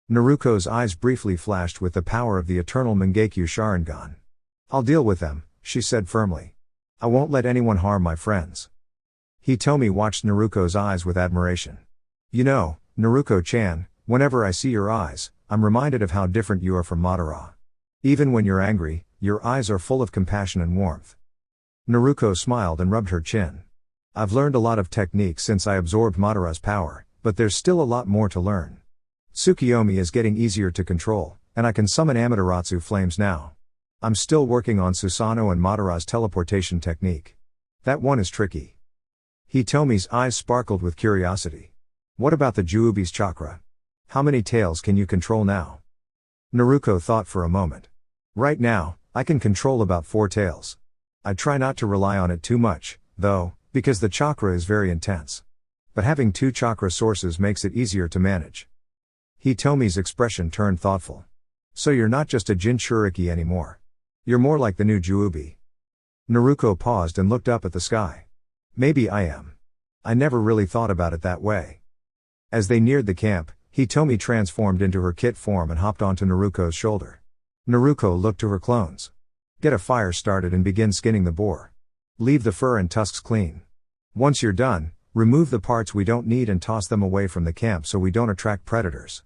Naruko's eyes briefly flashed with the power of the eternal Mangekyo Sharingan. I'll deal with them, she said firmly. I won't let anyone harm my friends. Hitomi watched Naruko's eyes with admiration. You know, Naruko-chan, whenever I see your eyes, I'm reminded of how different you are from Madara. Even when you're angry, your eyes are full of compassion and warmth. Naruko smiled and rubbed her chin. I've learned a lot of techniques since I absorbed Madara's power, but there's still a lot more to learn. Tsukiyomi is getting easier to control, and I can summon Amaterasu flames now. I'm still working on Susanoo and Madara's teleportation technique. That one is tricky. Hitomi's eyes sparkled with curiosity. What about the Juubi's chakra? How many tails can you control now? Naruko thought for a moment. Right now, I can control about 4 tails. I try not to rely on it too much, though, because the chakra is very intense. But having 2 chakra sources makes it easier to manage. Hitomi's expression turned thoughtful. So you're not just a Jinchūriki anymore. You're more like the new Juubi. Naruko paused and looked up at the sky. Maybe I am. I never really thought about it that way. As they neared the camp, Hitomi transformed into her kit form and hopped onto Naruko's shoulder. Naruko looked to her clones. Get a fire started and begin skinning the boar. Leave the fur and tusks clean. Once you're done, remove the parts we don't need and toss them away from the camp so we don't attract predators.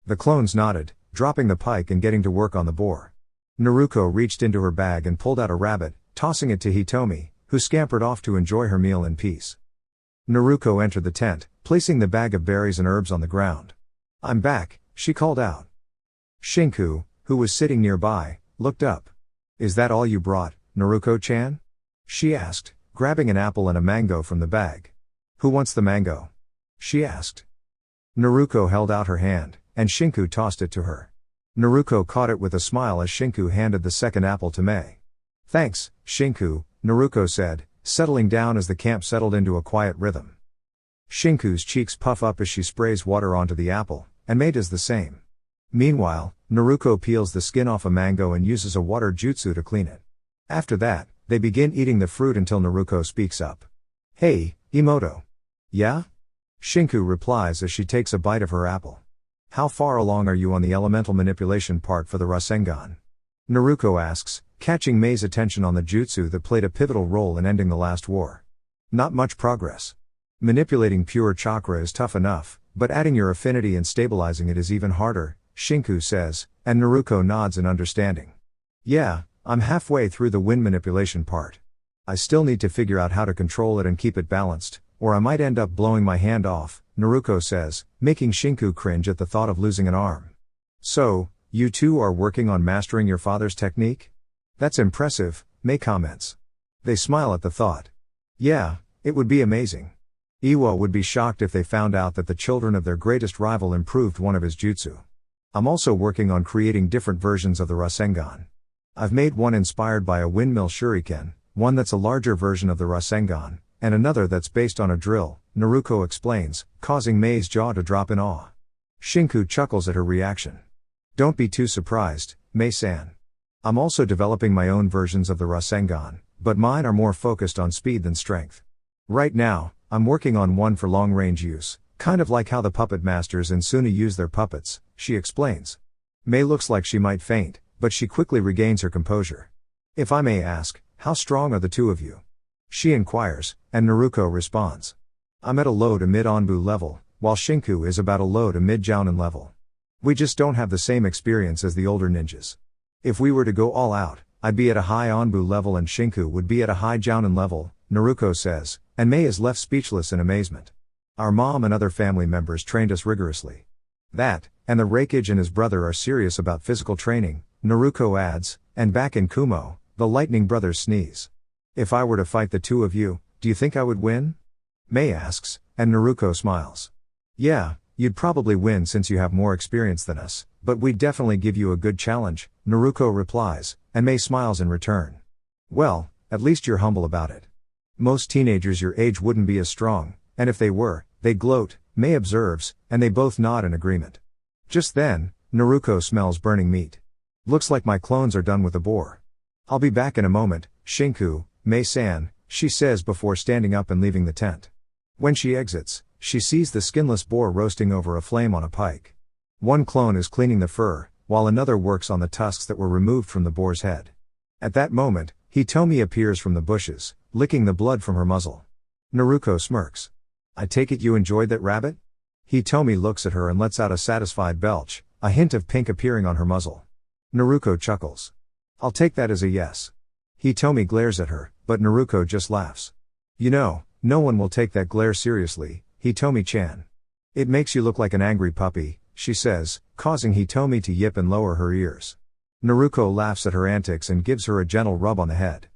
The clones nodded, dropping the pike and getting to work on the boar. Naruko reached into her bag and pulled out a rabbit, tossing it to Hitomi, who scampered off to enjoy her meal in peace. Naruko entered the tent, placing the bag of berries and herbs on the ground. I'm back, she called out. Shinku, who was sitting nearby, looked up. Is that all you brought, Naruko-chan? She asked, grabbing an apple and a mango from the bag. Who wants the mango? She asked. Naruko held out her hand, and Shinku tossed it to her. Naruko caught it with a smile as Shinku handed the second apple to Mei. Thanks, Shinku, Naruko said, settling down as the camp settled into a quiet rhythm. Shinku's cheeks puff up as she sprays water onto the apple, and Mei does the same. Meanwhile, Naruko peels the skin off a mango and uses a water jutsu to clean it. After that, they begin eating the fruit until Naruko speaks up. Hey, Imoto. Yeah? Shinku replies as she takes a bite of her apple. How far along are you on the elemental manipulation part for the Rasengan? Naruko asks, catching Mei's attention on the jutsu that played a pivotal role in ending the last war. Not much progress. Manipulating pure chakra is tough enough, but adding your affinity and stabilizing it is even harder, Shinku says, and Naruko nods in understanding. Yeah, I'm halfway through the wind manipulation part. I still need to figure out how to control it and keep it balanced, or I might end up blowing my hand off, Naruko says, making Shinku cringe at the thought of losing an arm. So, you two are working on mastering your father's technique? That's impressive, Mei comments. They smile at the thought. Yeah, it would be amazing. Iwa would be shocked if they found out that the children of their greatest rival improved one of his jutsu. I'm also working on creating different versions of the Rasengan. I've made one inspired by a windmill shuriken, one that's a larger version of the Rasengan, and another that's based on a drill, Naruko explains, causing Mei's jaw to drop in awe. Shinku chuckles at her reaction. Don't be too surprised, Mei-san. I'm also developing my own versions of the Rasengan, but mine are more focused on speed than strength. Right now, I'm working on one for long-range use, kind of like how the puppet masters in Suna use their puppets, she explains. Mei looks like she might faint, but she quickly regains her composure. If I may ask, how strong are the two of you? She inquires, and Naruko responds. I'm at a low to mid-Anbu level, while Shinku is about a low to mid-Jounin level. We just don't have the same experience as the older ninjas. If we were to go all out, I'd be at a high Anbu level and Shinku would be at a high Jounin level, Naruko says, and Mei is left speechless in amazement. Our mom and other family members trained us rigorously. That, and the Reikage and his brother are serious about physical training, Naruko adds, and back in Kumo, the Lightning brothers sneeze. If I were to fight the two of you, do you think I would win? Mei asks, and Naruko smiles. Yeah, you'd probably win since you have more experience than us, but we'd definitely give you a good challenge, Naruko replies, and Mei smiles in return. Well, at least you're humble about it. Most teenagers your age wouldn't be as strong, and if they were, they'd gloat, Mei observes, and they both nod in agreement. Just then, Naruko smells burning meat. Looks like my clones are done with the boar. I'll be back in a moment, Shinku, Mei-san, she says before standing up and leaving the tent. When she exits, she sees the skinless boar roasting over a flame on a pike. One clone is cleaning the fur, while another works on the tusks that were removed from the boar's head. At that moment, Hitomi appears from the bushes, licking the blood from her muzzle. Naruko smirks. I take it you enjoyed that rabbit? Hitomi looks at her and lets out a satisfied belch, a hint of pink appearing on her muzzle. Naruko chuckles. I'll take that as a yes. Hitomi glares at her, but Naruko just laughs. You know, no one will take that glare seriously, Hitomi-chan. It makes you look like an angry puppy, she says, causing Hitomi to yip and lower her ears. Naruko laughs at her antics and gives her a gentle rub on the head.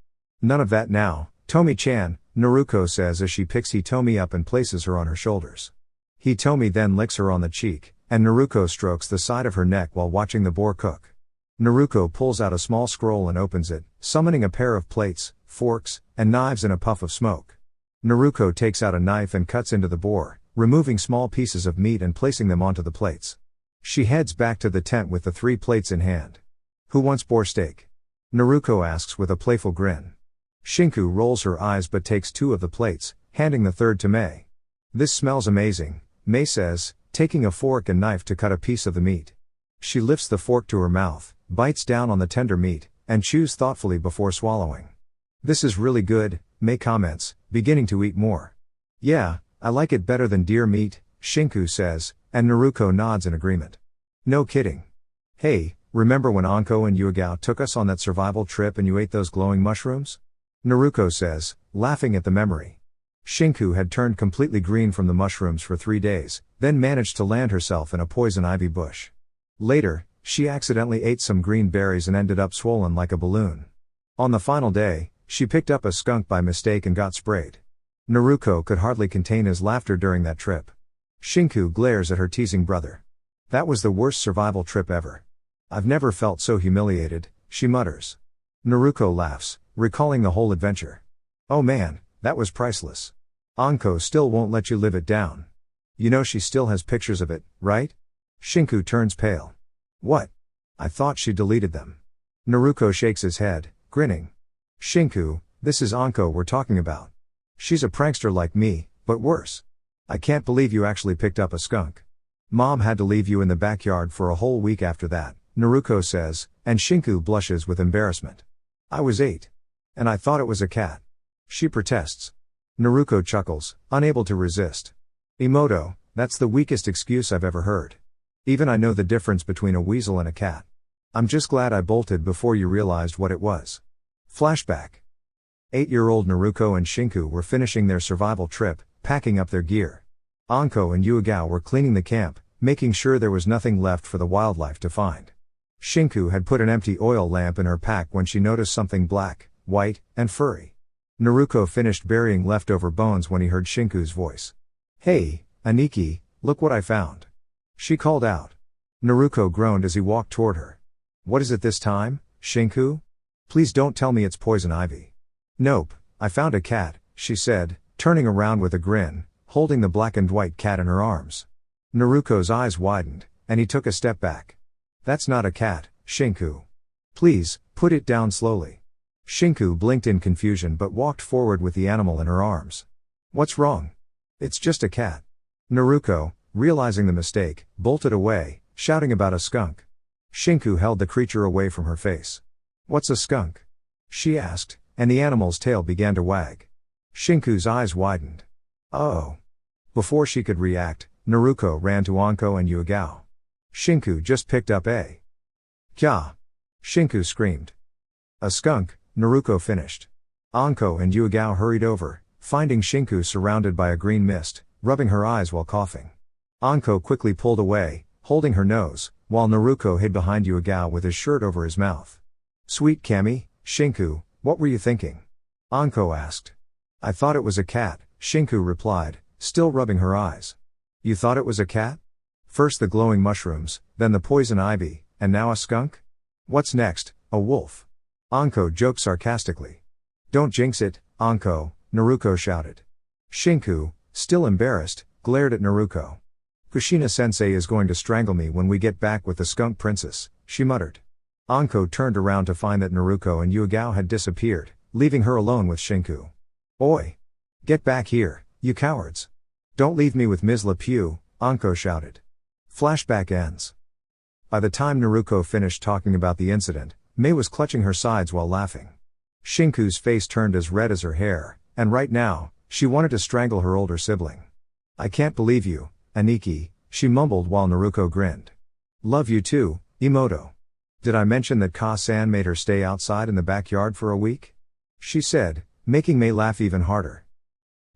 None of that now, Tomi-chan, Naruko says as she picks Hitomi up and places her on her shoulders. Hitomi then licks her on the cheek, and Naruko strokes the side of her neck while watching the boar cook. Naruko pulls out a small scroll and opens it, summoning a pair of plates, forks, and knives in a puff of smoke. Naruko takes out a knife and cuts into the boar, removing small pieces of meat and placing them onto the plates. She heads back to the tent with the 3 plates in hand. Who wants boar steak? Naruko asks with a playful grin. Shinku rolls her eyes but takes 2 of the plates, handing the third to Mei. This smells amazing, Mei says, taking a fork and knife to cut a piece of the meat. She lifts the fork to her mouth, bites down on the tender meat, and chews thoughtfully before swallowing. This is really good, Mei comments, beginning to eat more. Yeah, I like it better than deer meat, Shinku says, and Naruko nods in agreement. No kidding. Hey, remember when Anko and Yuagao took us on that survival trip and you ate those glowing mushrooms? Naruko says, laughing at the memory. Shinku had turned completely green from the mushrooms for 3 days, then managed to land herself in a poison ivy bush. Later, she accidentally ate some green berries and ended up swollen like a balloon. On the final day, she picked up a skunk by mistake and got sprayed. Naruko could hardly contain his laughter during that trip. Shinku glares at her teasing brother. That was the worst survival trip ever. I've never felt so humiliated, she mutters. Naruko laughs, recalling the whole adventure. Oh man, that was priceless. Anko still won't let you live it down. You know she still has pictures of it, right? Shinku turns pale. What? I thought she deleted them. Naruko shakes his head, grinning. Shinku, this is Anko we're talking about. She's a prankster like me, but worse. I can't believe you actually picked up a skunk. Mom had to leave you in the backyard for a whole week after that, Naruko says, and Shinku blushes with embarrassment. I was 8. And I thought it was a cat. She protests. Naruko chuckles, unable to resist. Emoto, that's the weakest excuse I've ever heard. Even I know the difference between a weasel and a cat. I'm just glad I bolted before you realized what it was. Flashback. 8-year-old Naruko and Shinku were finishing their survival trip, packing up their gear. Anko and Yuigao were cleaning the camp, making sure there was nothing left for the wildlife to find. Shinku had put an empty oil lamp in her pack when she noticed something black, white, and furry. Naruko finished burying leftover bones when he heard Shinku's voice. "Hey, Aniki, look what I found," she called out. Naruko groaned as he walked toward her. "What is it this time, Shinku? Please don't tell me it's poison ivy." "Nope, I found a cat," she said, turning around with a grin, holding the black and white cat in her arms. Naruko's eyes widened, and he took a step back. "That's not a cat, Shinku. Please, put it down slowly." Shinku blinked in confusion but walked forward with the animal in her arms. "What's wrong?" "It's just a cat." Naruko, realizing the mistake, bolted away, shouting about a skunk. Shinku held the creature away from her face. "What's a skunk?" she asked, and the animal's tail began to wag. Shinku's eyes widened. "Oh." Before she could react, Naruko ran to Anko and Yuigao. Shinku just picked up a kya. Shinku screamed. "A skunk," Naruko finished. Anko and Yuigao hurried over, finding Shinku surrounded by a green mist, rubbing her eyes while coughing. Anko quickly pulled away, holding her nose, while Naruko hid behind Yuigao with his shirt over his mouth. "Sweet Kami, Shinku, what were you thinking?" Anko asked. "I thought it was a cat," Shinku replied, still rubbing her eyes. "You thought it was a cat? First the glowing mushrooms, then the poison ivy, and now a skunk? What's next, a wolf?" Anko joked sarcastically. "Don't jinx it, Anko," Naruko shouted. Shinku, still embarrassed, glared at Naruko. "Kushina-sensei is going to strangle me when we get back with the skunk princess," she muttered. Anko turned around to find that Naruko and Yuigao had disappeared, leaving her alone with Shinku. "Oi! Get back here, you cowards! Don't leave me with Ms. Lepew," Anko shouted. Flashback ends. By the time Naruko finished talking about the incident, Mei was clutching her sides while laughing. Shinku's face turned as red as her hair, and right now, she wanted to strangle her older sibling. "I can't believe you, Aniki," she mumbled while Naruko grinned. "Love you too, Imoto. Did I mention that Ka-san made her stay outside in the backyard for a week?" she said, making Mei laugh even harder.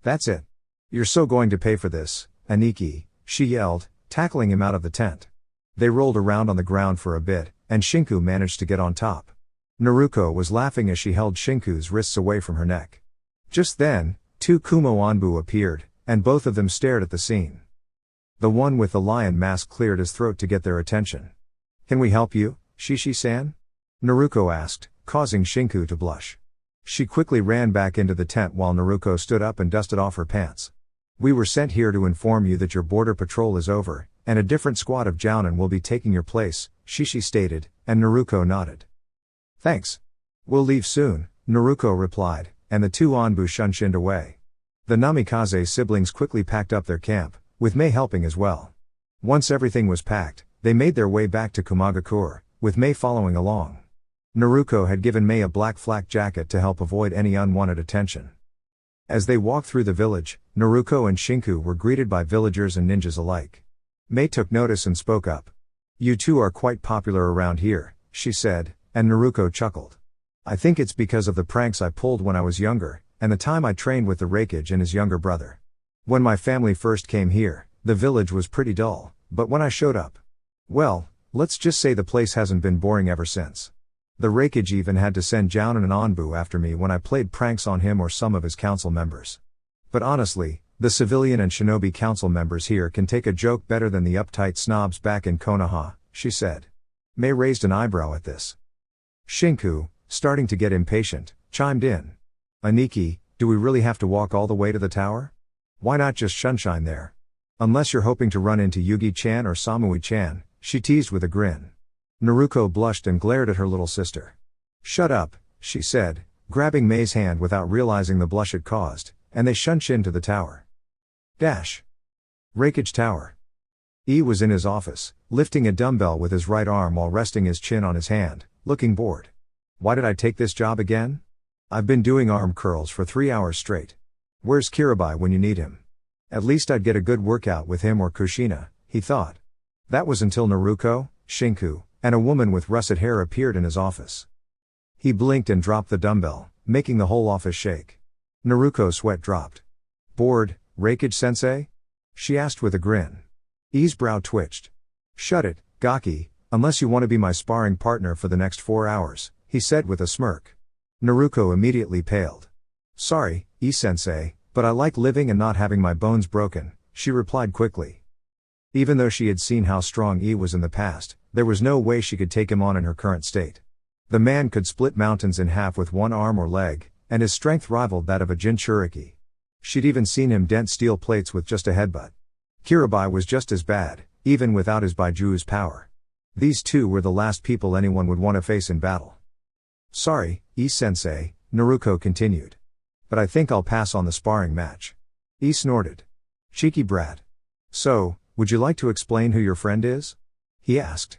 "That's it. You're so going to pay for this, Aniki," she yelled, tackling him out of the tent. They rolled around on the ground for a bit, and Shinku managed to get on top. Naruko was laughing as she held Shinku's wrists away from her neck. Just then, two Kumo Anbu appeared, and both of them stared at the scene. The one with the lion mask cleared his throat to get their attention. "Can we help you, Shishi-san?" Naruko asked, causing Shinku to blush. She quickly ran back into the tent while Naruko stood up and dusted off her pants. "We were sent here to inform you that your border patrol is over, and a different squad of Jounin will be taking your place," Shishi stated, and Naruko nodded. "Thanks. We'll leave soon," Naruko replied, and the two Anbu shunshined away. The Namikaze siblings quickly packed up their camp, with Mei helping as well. Once everything was packed, they made their way back to Kumagakure, with Mei following along. Naruko had given Mei a black flak jacket to help avoid any unwanted attention. As they walked through the village, Naruko and Shinku were greeted by villagers and ninjas alike. Mei took notice and spoke up. "You two are quite popular around here," she said, and Naruko chuckled. "I think it's because of the pranks I pulled when I was younger, and the time I trained with the Raikage and his younger brother. When my family first came here, the village was pretty dull, but when I showed up, well, let's just say the place hasn't been boring ever since. The Raikage even had to send Jounin and Anbu after me when I played pranks on him or some of his council members. But honestly, the civilian and shinobi council members here can take a joke better than the uptight snobs back in Konoha," she said. Mei raised an eyebrow at this. Shinku, starting to get impatient, chimed in. "Aniki, do we really have to walk all the way to the tower? Why not just shunshine there? Unless you're hoping to run into Yugi-chan or Samui-chan," she teased with a grin. Naruko blushed and glared at her little sister. "Shut up," she said, grabbing Mei's hand without realizing the blush it caused, and they shunshined to the tower. Raikage Tower. E was in his office, lifting a dumbbell with his right arm while resting his chin on his hand, looking bored. "Why did I take this job again? I've been doing arm curls for 3 hours straight. Where's Kirabai when you need him? At least I'd get a good workout with him or Kushina," he thought. That was until Naruko, Shinku, and a woman with russet hair appeared in his office. He blinked and dropped the dumbbell, making the whole office shake. Naruko's sweat dropped. Bored, Reikage-sensei? She asked with a grin. I's brow twitched. Shut it, Gaki, unless you want to be my sparring partner for the next 4 hours, he said with a smirk. Naruko immediately paled. Sorry, I-sensei, but I like living and not having my bones broken, she replied quickly. Even though she had seen how strong I was in the past, there was no way she could take him on in her current state. The man could split mountains in half with one arm or leg, and his strength rivaled that of a Jinchūriki. She'd even seen him dent steel plates with just a headbutt. Kirabai was just as bad, even without his Baiju's power. These two were the last people anyone would want to face in battle. Sorry, I-sensei, Naruko continued. But I think I'll pass on the sparring match. I snorted. Cheeky brat. So, would you like to explain who your friend is? He asked.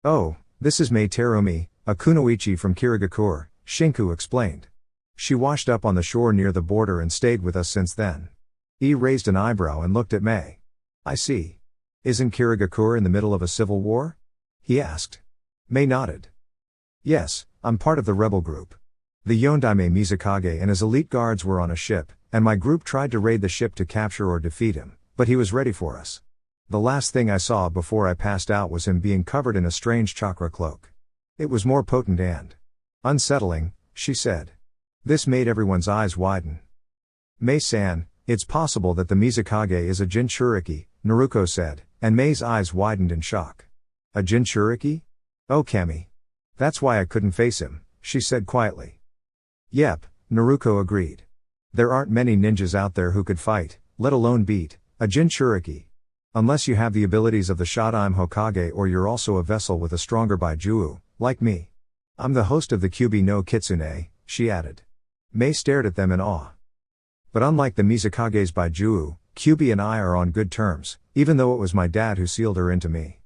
Oh, this is Mei Terumi, a kunoichi from Kirigakure, Shinku explained. She washed up on the shore near the border and stayed with us since then. I raised an eyebrow and looked at Mei. I see. Isn't Kirigakure in the middle of a civil war? He asked. Mei nodded. Yes, I'm part of the rebel group. The Yondaime Mizukage and his elite guards were on a ship, and my group tried to raid the ship to capture or defeat him, but he was ready for us. The last thing I saw before I passed out was him being covered in a strange chakra cloak. It was more potent and unsettling, she said. This made everyone's eyes widen. Mei-san, it's possible that the Mizukage is a Jinchūriki, Naruko said, and Mei's eyes widened in shock. A Jinchūriki? Oh Kami. That's why I couldn't face him, she said quietly. Yep, Naruko agreed. There aren't many ninjas out there who could fight, let alone beat a Jinchūriki. Unless you have the abilities of the Shodaime Hokage or you're also a vessel with a stronger Baiju'u, like me. I'm the host of the Kyubi no Kitsune, she added. Mei stared at them in awe. But unlike the Mizukage's Baiju'u, Kyubi and I are on good terms, even though it was my dad who sealed her into me.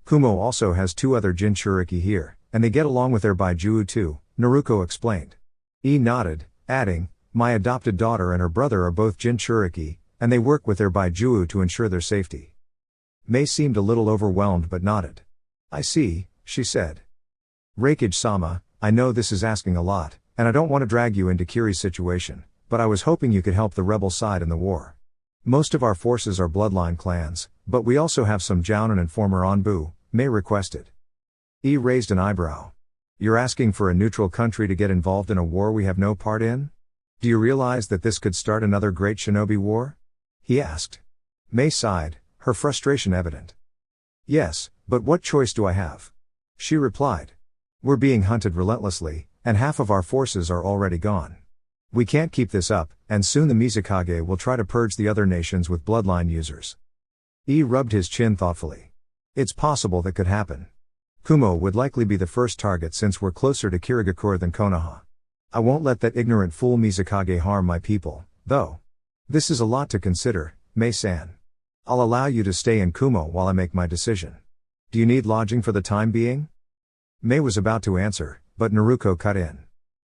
Kumo also has 2 other Jinchūriki here, and they get along with their Baiju'u too, Naruko explained. I nodded, adding, my adopted daughter and her brother are both Jinchūriki, and they work with their Baiju'u to ensure their safety. Mei seemed a little overwhelmed but nodded. I see, she said. Reikage-sama, I know this is asking a lot, and I don't want to drag you into Kiri's situation, but I was hoping you could help the rebel side in the war. Most of our forces are bloodline clans, but we also have some Jounin and former Anbu, Mei requested. I raised an eyebrow. You're asking for a neutral country to get involved in a war we have no part in? Do you realize that this could start another great shinobi war? He asked. Mei sighed, her frustration evident. Yes, but what choice do I have? She replied. We're being hunted relentlessly, and half of our forces are already gone. We can't keep this up, and soon the Mizukage will try to purge the other nations with bloodline users. I rubbed his chin thoughtfully. It's possible that could happen. Kumo would likely be the first target since we're closer to Kirigakure than Konoha. I won't let that ignorant fool Mizukage harm my people, though. This is a lot to consider, Mei-san. I'll allow you to stay in Kumo while I make my decision. Do you need lodging for the time being? Mei was about to answer, but Naruko cut in.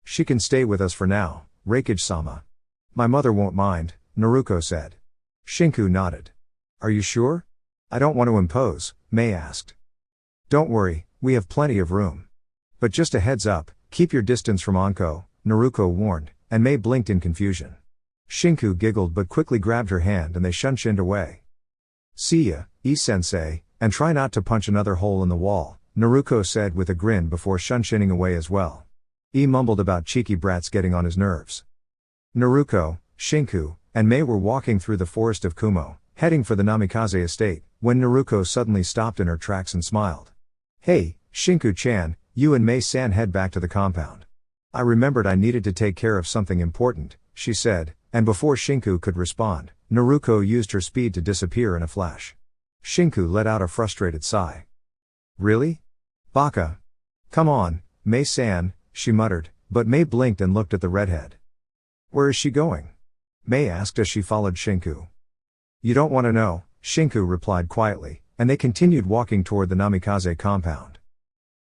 She can stay with us for now, Reikage-sama. My mother won't mind, Naruko said. Shinku nodded. Are you sure? I don't want to impose, Mei asked. Don't worry, we have plenty of room. But just a heads up, keep your distance from Anko, Naruko warned, and Mei blinked in confusion. Shinku giggled but quickly grabbed her hand and they shunshined away. See ya, I-sensei, and try not to punch another hole in the wall, Naruko said with a grin before shunshinning away as well. I mumbled about cheeky brats getting on his nerves. Naruko, Shinku, and Mei were walking through the forest of Kumo, heading for the Namikaze estate, when Naruko suddenly stopped in her tracks and smiled. Hey, Shinku-chan, you and Mei-san head back to the compound. I remembered I needed to take care of something important, she said, and before Shinku could respond, Naruko used her speed to disappear in a flash. Shinku let out a frustrated sigh. Really? Baka. Come on, Mei-san, she muttered, but Mei blinked and looked at the redhead. Where is she going? Mei asked as she followed Shinku. You don't want to know, Shinku replied quietly, and they continued walking toward the Namikaze compound.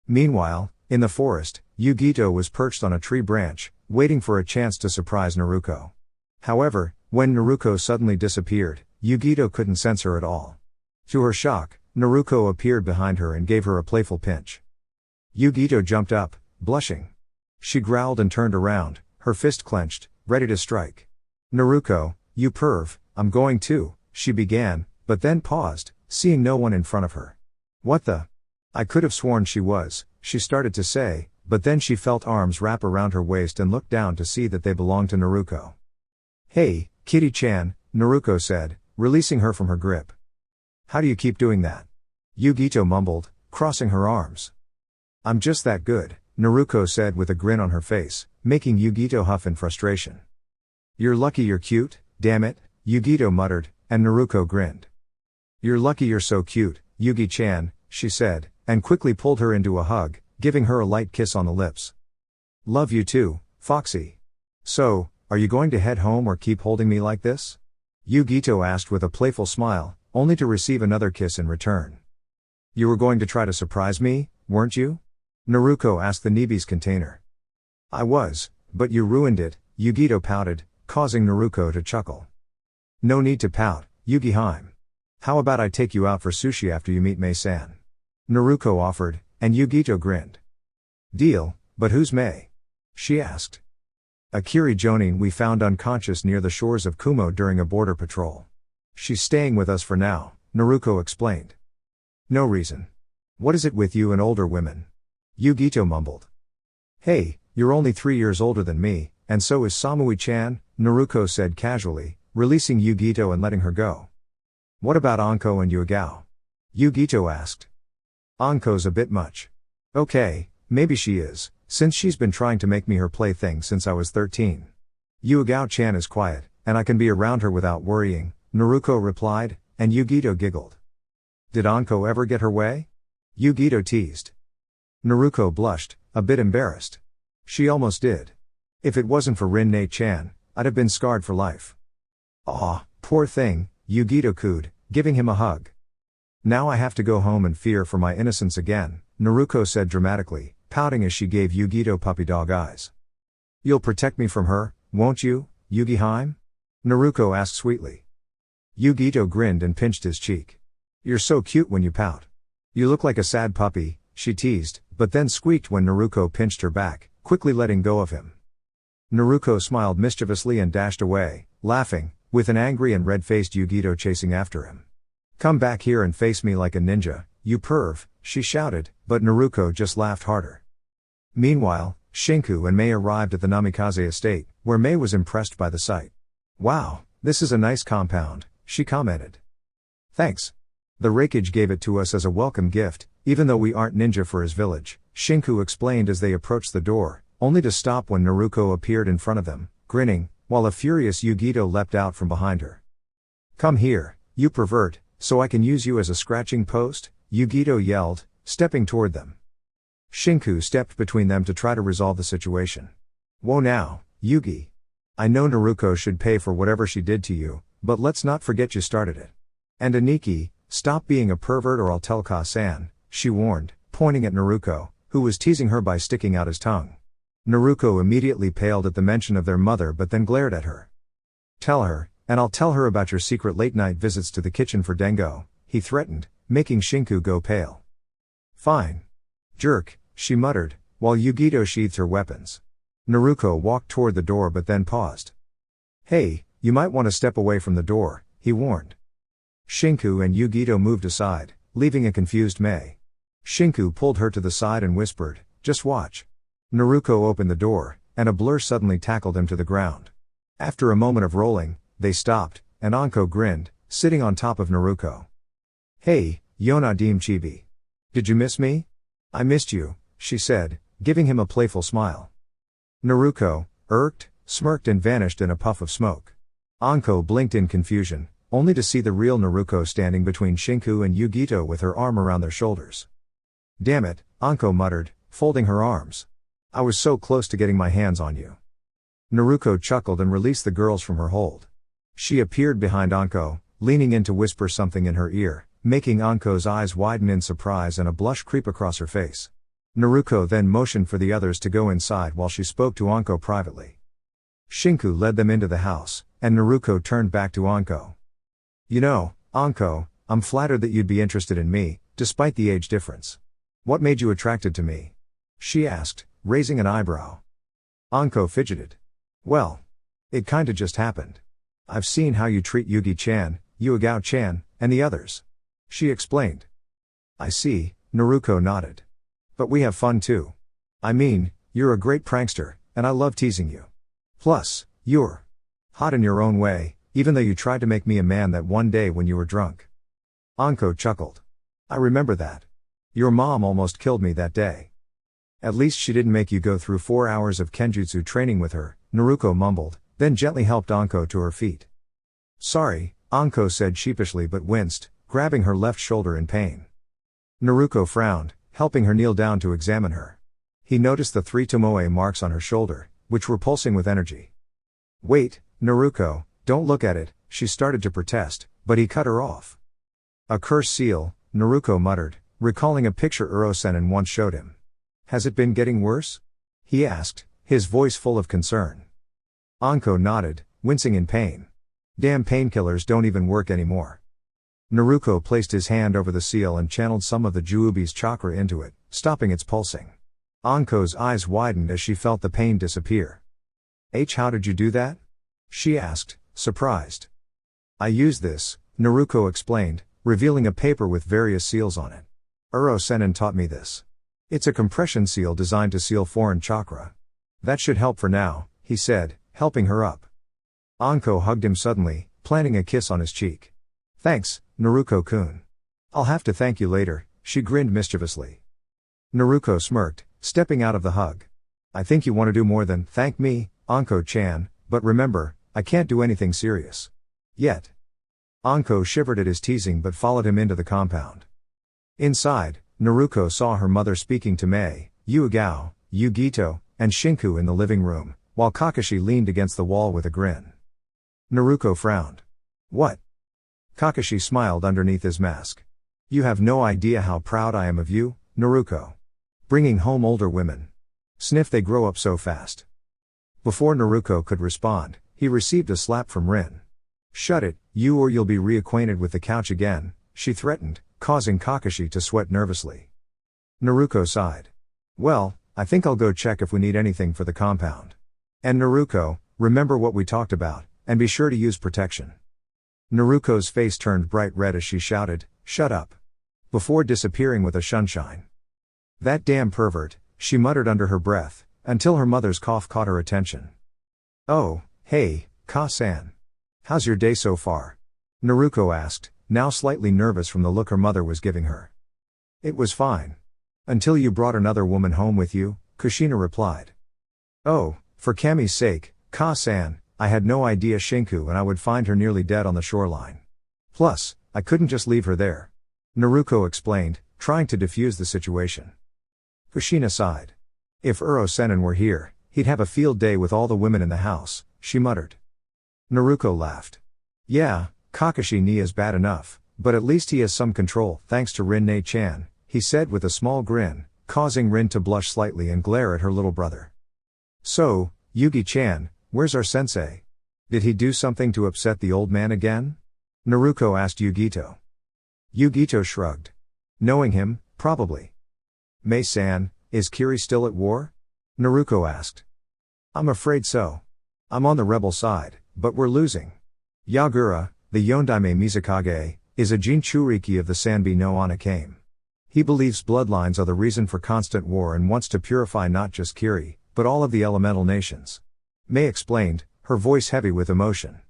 Meanwhile, in the forest, Yugito was perched on a tree branch, waiting for a chance to surprise Naruko. However, when Naruko suddenly disappeared, Yugito couldn't sense her at all. To her shock, Naruko appeared behind her and gave her a playful pinch. Yugito jumped up, blushing. She growled and turned around, her fist clenched, ready to strike. Naruko, you perv, I'm going to, she began, but then paused, seeing no one in front of her. What the? I could have sworn she was, she started to say, but then she felt arms wrap around her waist and looked down to see that they belonged to Naruko. Hey, Kitty-chan, Naruko said, releasing her from her grip. How do you keep doing that? Yugito mumbled, crossing her arms. I'm just that good, Naruko said with a grin on her face, making Yugito huff in frustration. You're lucky you're cute, damn it, Yugito muttered, and Naruko grinned. You're lucky you're so cute, Yugi-chan, she said, and quickly pulled her into a hug, giving her a light kiss on the lips. Love you too, Foxy. So, are you going to head home or keep holding me like this? Yugito asked with a playful smile, only to receive another kiss in return. You were going to try to surprise me, weren't you? Naruko asked the Nibi's container. I was, but you ruined it, Yugito pouted, causing Naruko to chuckle. No need to pout, Yugi-hime. How about I take you out for sushi after you meet Mei-san? Naruko offered, and Yugito grinned. Deal, but who's Mei? She asked. Akiri Jonin we found unconscious near the shores of Kumo during a border patrol. She's staying with us for now, Naruko explained. No reason. What is it with you and older women? Yugito mumbled. Hey, you're only 3 years older than me, and so is Samui-chan, Naruko said casually, releasing Yugito and letting her go. What about Anko and Yugao? Yugito asked. Anko's a bit much. Okay, maybe she is, since she's been trying to make me her plaything since I was 13. Yugao-chan is quiet, and I can be around her without worrying, Naruko replied, and Yugito giggled. Did Anko ever get her way? Yugito teased. Naruko blushed, a bit embarrassed. She almost did. If it wasn't for Rin-ne-chan, I'd have been scarred for life. Aw, poor thing, Yugito cooed, giving him a hug. Now I have to go home and fear for my innocence again, Naruko said dramatically, pouting as she gave Yugito puppy dog eyes. You'll protect me from her, won't you, Yugi-hime? Naruko asked sweetly. Yugito grinned and pinched his cheek. You're so cute when you pout. You look like a sad puppy, she teased, but then squeaked when Naruko pinched her back, quickly letting go of him. Naruko smiled mischievously and dashed away, laughing, with an angry and red-faced Yugito chasing after him. Come back here and face me like a ninja, you perv, she shouted, but Naruko just laughed harder. Meanwhile, Shinku and Mei arrived at the Namikaze estate, where Mei was impressed by the sight. Wow, this is a nice compound, she commented. Thanks. The Raikage gave it to us as a welcome gift, even though we aren't ninja for his village, Shinku explained as they approached the door, only to stop when Naruko appeared in front of them, grinning, while a furious Yugito leapt out from behind her. Come here, you pervert, so I can use you as a scratching post, Yugito yelled, stepping toward them. Shinku stepped between them to try to resolve the situation. Whoa now, Yugi. I know Naruko should pay for whatever she did to you, but let's not forget you started it. And Aniki, stop being a pervert or I'll tell Ka-san, she warned, pointing at Naruko, who was teasing her by sticking out his tongue. Naruko immediately paled at the mention of their mother but then glared at her. Tell her, and I'll tell her about your secret late-night visits to the kitchen for Dengo, he threatened, making Shinku go pale. Fine. Jerk, she muttered, while Yugito sheathed her weapons. Naruko walked toward the door but then paused. Hey, you might want to step away from the door, he warned. Shinku and Yugito moved aside, leaving a confused Mei. Shinku pulled her to the side and whispered, just watch. Naruko opened the door, and a blur suddenly tackled him to the ground. After a moment of rolling, they stopped, and Anko grinned, sitting on top of Naruko. Hey, Yonadim Chibi. Did you miss me? I missed you, she said, giving him a playful smile. Naruko, irked, smirked and vanished in a puff of smoke. Anko blinked in confusion, only to see the real Naruko standing between Shinku and Yugito with her arm around their shoulders. Damn it, Anko muttered, folding her arms. I was so close to getting my hands on you. Naruko chuckled and released the girls from her hold. She appeared behind Anko, leaning in to whisper something in her ear, making Anko's eyes widen in surprise and a blush creep across her face. Naruko then motioned for the others to go inside while she spoke to Anko privately. Shinku led them into the house, and Naruko turned back to Anko. You know, Anko, I'm flattered that you'd be interested in me, despite the age difference. What made you attracted to me? She asked, raising an eyebrow. Anko fidgeted. Well, it kinda just happened. I've seen how you treat Yugi-chan, Yuigao-chan, and the others. She explained. I see, Naruko nodded. But we have fun too. I mean, you're a great prankster, and I love teasing you. Plus, you're hot in your own way, even though you tried to make me a man that one day when you were drunk. Anko chuckled. I remember that. Your mom almost killed me that day. At least she didn't make you go through 4 hours of kenjutsu training with her, Naruko mumbled, then gently helped Anko to her feet. Sorry, Anko said sheepishly but winced, grabbing her left shoulder in pain. Naruko frowned, helping her kneel down to examine her. He noticed the 3 tomoe marks on her shoulder, which were pulsing with energy. Wait, Naruko, don't look at it, she started to protest, but he cut her off. A curse seal, Naruko muttered, recalling a picture Uro-sennin once showed him. Has it been getting worse? He asked, his voice full of concern. Anko nodded, wincing in pain. Damn painkillers don't even work anymore. Naruko placed his hand over the seal and channeled some of the Juubi's chakra into it, stopping its pulsing. Anko's eyes widened as she felt the pain disappear. How did you do that? She asked, surprised. I used this, Naruko explained, revealing a paper with various seals on it. Uro-sennin taught me this. It's a compression seal designed to seal foreign chakra. That should help for now, he said, helping her up. Anko hugged him suddenly, planting a kiss on his cheek. Thanks, Naruko-kun. I'll have to thank you later, she grinned mischievously. Naruko smirked, stepping out of the hug. I think you want to do more than thank me, Anko-chan, but remember, I can't do anything serious. Yet. Anko shivered at his teasing but followed him into the compound. Inside, Naruko saw her mother speaking to Mei, Yuigao, Yugito, and Shinku in the living room, while Kakashi leaned against the wall with a grin. Naruko frowned. What? Kakashi smiled underneath his mask. You have no idea how proud I am of you, Naruko. Bringing home older women. Sniff, they grow up so fast. Before Naruko could respond, he received a slap from Rin. Shut it, you, or you'll be reacquainted with the couch again, she threatened, causing Kakashi to sweat nervously. Naruko sighed. Well, I think I'll go check if we need anything for the compound. And Naruko, remember what we talked about, and be sure to use protection. Naruko's face turned bright red as she shouted, shut up. Before disappearing with a shunshine. That damn pervert, she muttered under her breath, until her mother's cough caught her attention. Oh, hey, Ka-san. How's your day so far? Naruko asked, now slightly nervous from the look her mother was giving her. It was fine. Until you brought another woman home with you, Kushina replied. Oh, for Kami's sake, Ka-san, I had no idea Shinku and I would find her nearly dead on the shoreline. Plus, I couldn't just leave her there. Naruko explained, trying to defuse the situation. Kushina sighed. If Uro-sennin were here, he'd have a field day with all the women in the house, she muttered. Naruko laughed. Yeah, Kakashi ni is bad enough, but at least he has some control, thanks to Rin-ne-chan, he said with a small grin, causing Rin to blush slightly and glare at her little brother. So, Yugi-chan, where's our sensei? Did he do something to upset the old man again? Naruko asked Yugito. Yugito shrugged. Knowing him, probably. Mei-san, is Kiri still at war? Naruko asked. I'm afraid so. I'm on the rebel side, but we're losing. Yagura, the Yondaime Mizukage, is a Jinchūriki of the Sanbi no Anakame. He believes bloodlines are the reason for constant war and wants to purify not just Kiri, but all of the elemental nations. Mei explained, her voice heavy with emotion.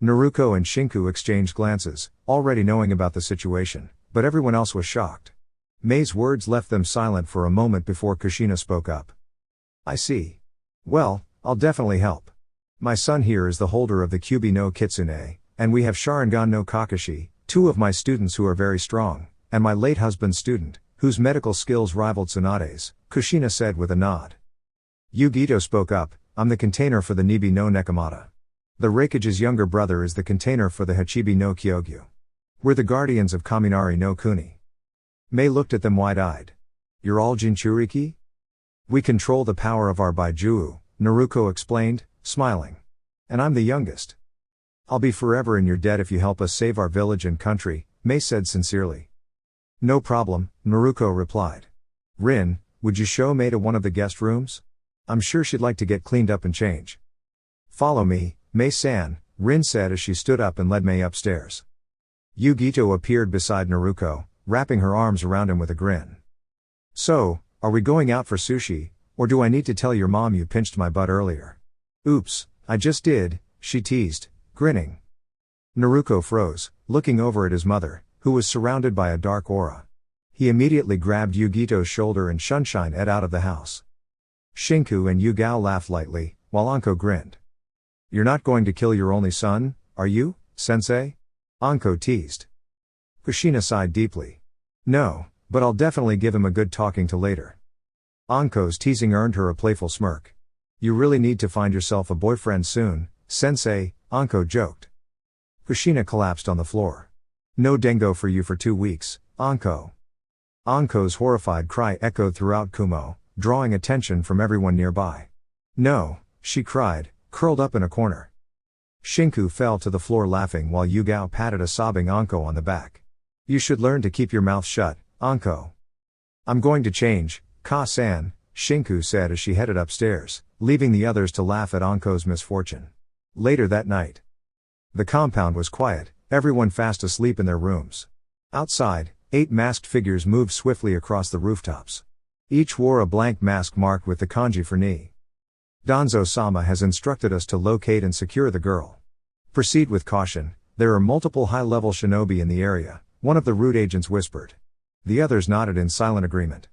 Naruko and Shinku exchanged glances, already knowing about the situation, but everyone else was shocked. Mei's words left them silent for a moment before Kushina spoke up. I see. Well, I'll definitely help. My son here is the holder of the Kyubi no Kitsune, and we have Sharingan no Kakashi, 2 of my students who are very strong, and my late husband's student, whose medical skills rivaled Tsunade's, Kushina said with a nod. Yugito spoke up, I'm the container for the Nibi no Nekomata. The Raikage's younger brother is the container for the Hachibi no Kyogyu. We're the guardians of Kaminari no Kuni. Mei looked at them wide-eyed. You're all Jinchūriki? We control the power of our Baijuu, Naruko explained, smiling. And I'm the youngest. I'll be forever in your debt if you help us save our village and country, Mei said sincerely. No problem, Naruko replied. Rin, would you show Mei to one of the guest rooms? I'm sure she'd like to get cleaned up and change. Follow me, Mei-san, Rin said as she stood up and led Mei upstairs. Yugito appeared beside Naruko, wrapping her arms around him with a grin. So, are we going out for sushi, or do I need to tell your mom you pinched my butt earlier? Oops, I just did, she teased, grinning. Naruko froze, looking over at his mother, who was surrounded by a dark aura. He immediately grabbed Yugito's shoulder and shunshine Ed out of the house. Shinku and Yugao laughed lightly, while Anko grinned. You're not going to kill your only son, are you, sensei? Anko teased. Kushina sighed deeply. No, but I'll definitely give him a good talking to later. Anko's teasing earned her a playful smirk. You really need to find yourself a boyfriend soon, sensei, Anko joked. Kushina collapsed on the floor. No dengo for you for 2 weeks, Anko. Anko's horrified cry echoed throughout Kumo, drawing attention from everyone nearby. No, she cried, curled up in a corner. Shinku fell to the floor laughing while Yugao patted a sobbing Anko on the back. You should learn to keep your mouth shut, Anko. I'm going to change, Ka-san, Shinku said as she headed upstairs, leaving the others to laugh at Anko's misfortune. Later that night. The compound was quiet, everyone fast asleep in their rooms. Outside, 8 masked figures moved swiftly across the rooftops. Each wore a blank mask marked with the kanji for ni. Danzo-sama has instructed us to locate and secure the girl. Proceed with caution, there are multiple high-level shinobi in the area, one of the root agents whispered. The others nodded in silent agreement.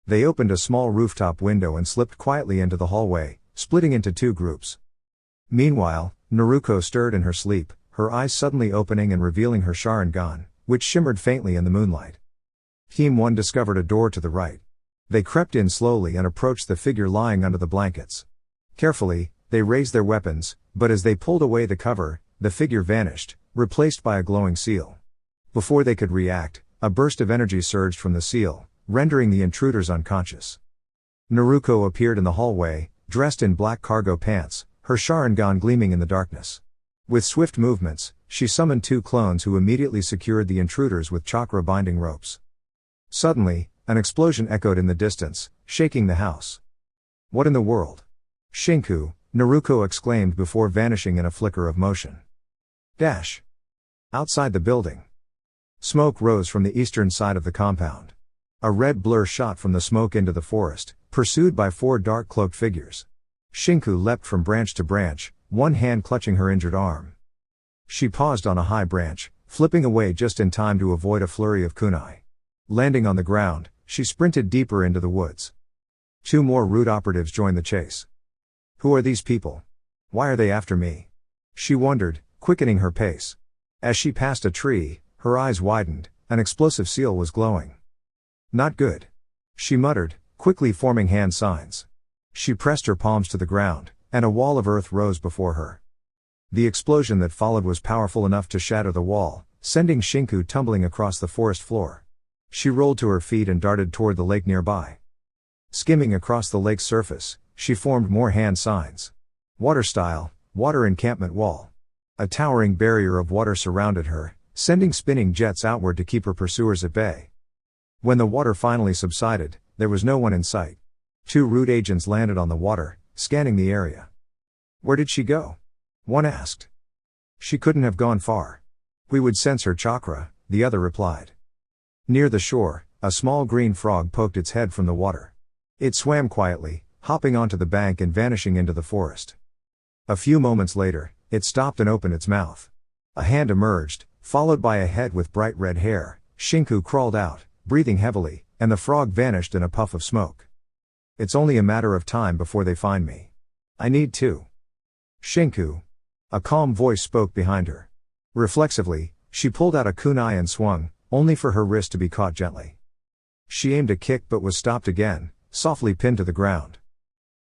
They opened a small rooftop window and slipped quietly into the hallway, splitting into 2 groups. Meanwhile, Naruko stirred in her sleep, her eyes suddenly opening and revealing her Sharingan, which shimmered faintly in the moonlight. Team 1 discovered a door to the right. They crept in slowly and approached the figure lying under the blankets. Carefully, they raised their weapons, but as they pulled away the cover, the figure vanished, replaced by a glowing seal. Before they could react, a burst of energy surged from the seal, rendering the intruders unconscious. Naruko appeared in the hallway, dressed in black cargo pants, her Sharingan gleaming in the darkness. With swift movements, she summoned 2 clones who immediately secured the intruders with chakra binding ropes. Suddenly, an explosion echoed in the distance, shaking the house. What in the world? Shinku, Naruko exclaimed before vanishing in a flicker of motion. Dash. Outside the building. Smoke rose from the eastern side of the compound. A red blur shot from the smoke into the forest, pursued by 4 dark-cloaked figures. Shinku leapt from branch to branch, one hand clutching her injured arm. She paused on a high branch, flipping away just in time to avoid a flurry of kunai. Landing on the ground, she sprinted deeper into the woods. 2 more root operatives joined the chase. Who are these people? Why are they after me? She wondered, quickening her pace. As she passed a tree, her eyes widened, an explosive seal was glowing. Not good. She muttered, quickly forming hand signs. She pressed her palms to the ground, and a wall of earth rose before her. The explosion that followed was powerful enough to shatter the wall, sending Shinku tumbling across the forest floor. She rolled to her feet and darted toward the lake nearby. Skimming across the lake's surface, she formed more hand signs. Water style, water encampment wall. A towering barrier of water surrounded her, sending spinning jets outward to keep her pursuers at bay. When the water finally subsided, there was no one in sight. 2 root agents landed on the water, scanning the area. Where did she go? One asked. She couldn't have gone far. We would sense her chakra, the other replied. Near the shore, a small green frog poked its head from the water. It swam quietly, hopping onto the bank and vanishing into the forest. A few moments later, it stopped and opened its mouth. A hand emerged, followed by a head with bright red hair. Shinku crawled out, breathing heavily, and the frog vanished in a puff of smoke. It's only a matter of time before they find me. I need to. Shinku. A calm voice spoke behind her. Reflexively, she pulled out a kunai and swung, only for her wrist to be caught gently. She aimed a kick but was stopped again, softly pinned to the ground.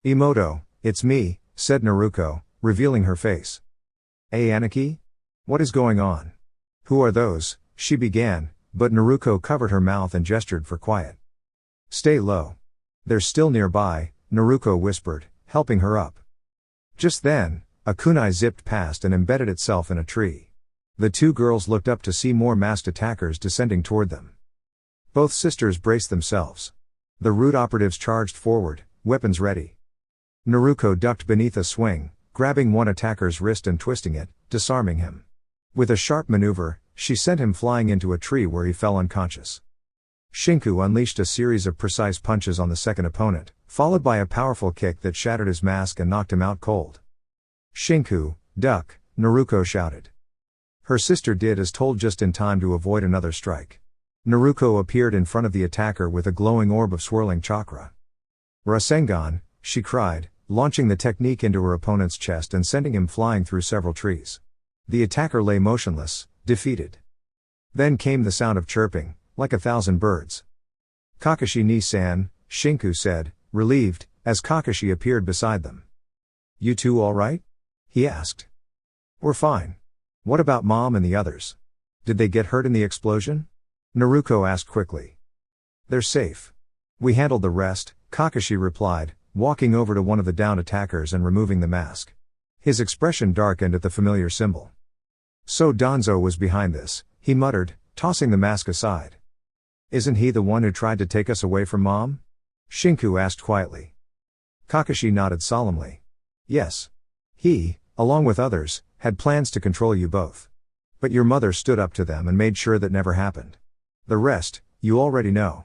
Emoto, it's me, said Naruko, revealing her face. Aniki? What is going on? Who are those? She began, but Naruko covered her mouth and gestured for quiet. Stay low. They're still nearby, Naruko whispered, helping her up. Just then, a kunai zipped past and embedded itself in a tree. The 2 girls looked up to see more masked attackers descending toward them. Both sisters braced themselves. The root operatives charged forward, weapons ready. Naruko ducked beneath a swing, grabbing one attacker's wrist and twisting it, disarming him. With a sharp maneuver, she sent him flying into a tree where he fell unconscious. Shinku unleashed a series of precise punches on the second opponent, followed by a powerful kick that shattered his mask and knocked him out cold. "Shinku, duck," Naruko shouted. Her sister did as told just in time to avoid another strike. Naruko appeared in front of the attacker with a glowing orb of swirling chakra. "Rasengan," she cried, launching the technique into her opponent's chest and sending him flying through several trees. The attacker lay motionless, defeated. Then came the sound of chirping, like 1,000 birds. "Kakashi ni-san," Shinku said, relieved, as Kakashi appeared beside them. "You two all right?" he asked. "We're fine. What about Mom and the others? Did they get hurt in the explosion?" Naruko asked quickly. "They're safe. We handled the rest," Kakashi replied, walking over to one of the downed attackers and removing the mask. His expression darkened at the familiar symbol. "So Danzo was behind this," he muttered, tossing the mask aside. "Isn't he the one who tried to take us away from Mom?" Shinku asked quietly. Kakashi nodded solemnly. "Yes. He, along with others, had plans to control you both. But your mother stood up to them and made sure that never happened. The rest, you already know."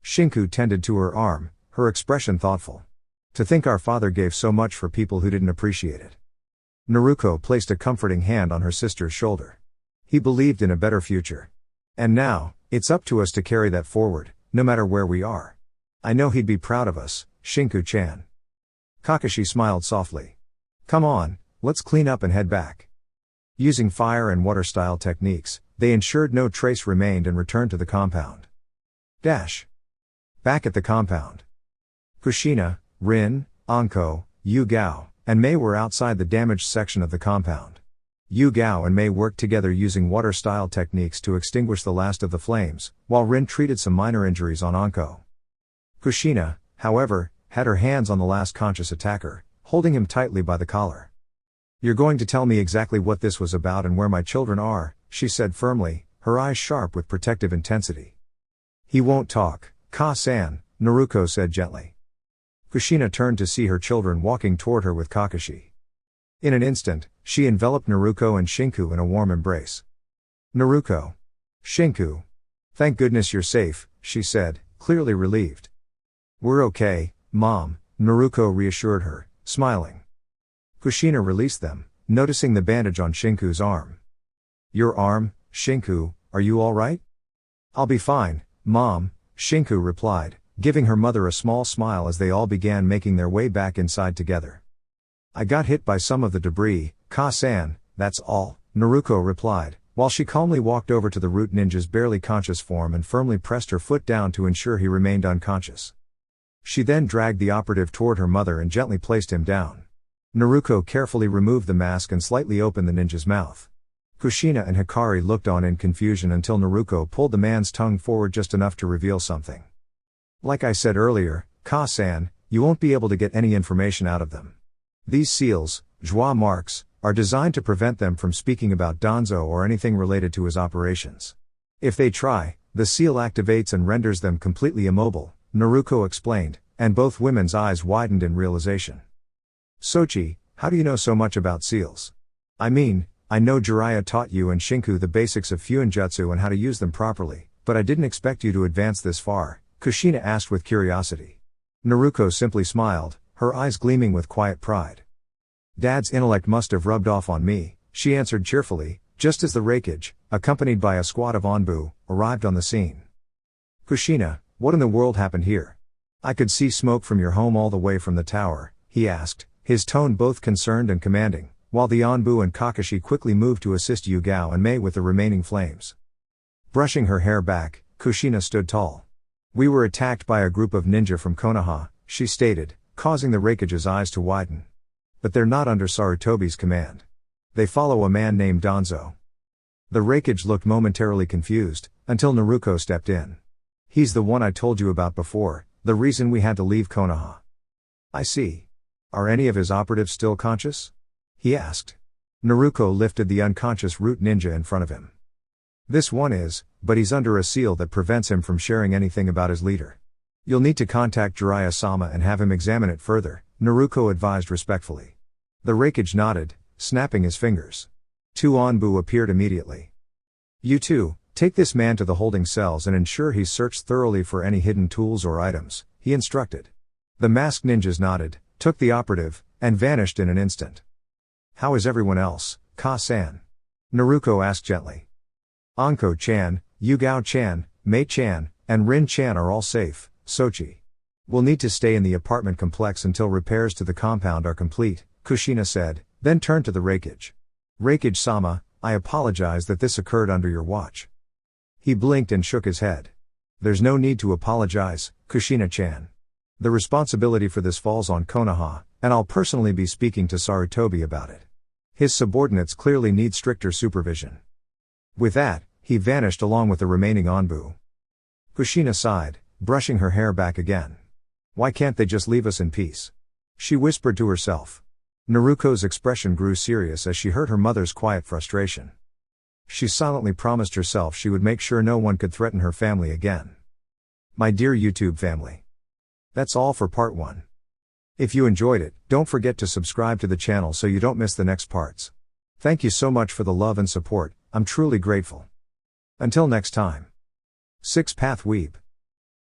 Shinku tended to her arm, her expression thoughtful. "To think our father gave so much for people who didn't appreciate it." Naruko placed a comforting hand on her sister's shoulder. "He believed in a better future. And now, it's up to us to carry that forward, no matter where we are. I know he'd be proud of us, Shinku-chan." Kakashi smiled softly. "Come on, let's clean up and head back." Using fire and water style techniques, they ensured no trace remained and returned to the compound. Back at the compound. Kushina, Rin, Anko, Yu Gao, and Mei were outside the damaged section of the compound. Yu Gao and Mei worked together using water-style techniques to extinguish the last of the flames, while Rin treated some minor injuries on Anko. Kushina, however, had her hands on the last conscious attacker, holding him tightly by the collar. "You're going to tell me exactly what this was about and where my children are," she said firmly, her eyes sharp with protective intensity. "He won't talk, Ka-san," Naruko said gently. Kushina turned to see her children walking toward her with Kakashi. In an instant, she enveloped Naruko and Shinku in a warm embrace. "Naruko. Shinku. Thank goodness you're safe," she said, clearly relieved. "We're okay, Mom," Naruko reassured her, smiling. Kushina released them, noticing the bandage on Shinku's arm. "Your arm, Shinku, are you all right?" "I'll be fine, Mom," Shinku replied, giving her mother a small smile as they all began making their way back inside together. "I got hit by some of the debris, Ka-san, that's all," Naruko replied, while she calmly walked over to the root ninja's barely conscious form and firmly pressed her foot down to ensure he remained unconscious. She then dragged the operative toward her mother and gently placed him down. Naruko carefully removed the mask and slightly opened the ninja's mouth. Kushina and Hikari looked on in confusion until Naruko pulled the man's tongue forward just enough to reveal something. "Like I said earlier, Ka-san, you won't be able to get any information out of them. These seals, joie marks, are designed to prevent them from speaking about Danzo or anything related to his operations. If they try, the seal activates and renders them completely immobile," Naruko explained, and both women's eyes widened in realization. "Sochi, how do you know so much about seals?" "I mean, I know Jiraiya taught you and Shinku the basics of Fuinjutsu and how to use them properly, but I didn't expect you to advance this far," Kushina asked with curiosity. Naruko simply smiled, her eyes gleaming with quiet pride. "Dad's intellect must have rubbed off on me," she answered cheerfully, just as the Raikage, accompanied by a squad of Anbu, arrived on the scene. "Kushina, what in the world happened here? I could see smoke from your home all the way from the tower," he asked, his tone both concerned and commanding, while the Anbu and Kakashi quickly moved to assist Yu Gao and Mei with the remaining flames. Brushing her hair back, Kushina stood tall. "We were attacked by a group of ninja from Konoha," she stated, causing the Raikage's eyes to widen. "But they're not under Sarutobi's command. They follow a man named Danzo." The Raikage looked momentarily confused, until Naruko stepped in. "He's the one I told you about before, the reason we had to leave Konoha." "I see. Are any of his operatives still conscious?" he asked. Naruko lifted the unconscious root ninja in front of him. "This one is, but he's under a seal that prevents him from sharing anything about his leader. You'll need to contact Jiraiya-sama and have him examine it further," Naruko advised respectfully. The Raikage nodded, snapping his fingers. 2 Onbu appeared immediately. You two, take this man to the holding cells and ensure he's searched thoroughly for any hidden tools or items, he instructed. The masked ninjas nodded, took the operative, and vanished in an instant. How is everyone else, Ka-san? Naruko asked gently. Anko-chan, Yugao-chan, Mei-chan, and Rin-chan are all safe, Sochi. We'll need to stay in the apartment complex until repairs to the compound are complete, Kushina said, then turned to the Raikage. Raikage-sama, I apologize that this occurred under your watch. He blinked and shook his head. There's no need to apologize, Kushina-chan. The responsibility for this falls on Konoha, and I'll personally be speaking to Sarutobi about it. His subordinates clearly need stricter supervision. With that, he vanished along with the remaining Onbu. Kushina sighed, brushing her hair back again. Why can't they just leave us in peace? She whispered to herself. Naruko's expression grew serious as she heard her mother's quiet frustration. She silently promised herself she would make sure no one could threaten her family again. My dear YouTube family. That's all for part 1. If you enjoyed it, don't forget to subscribe to the channel so you don't miss the next parts. Thank you so much for the love and support, I'm truly grateful. Until next time. 6 Path Weeb.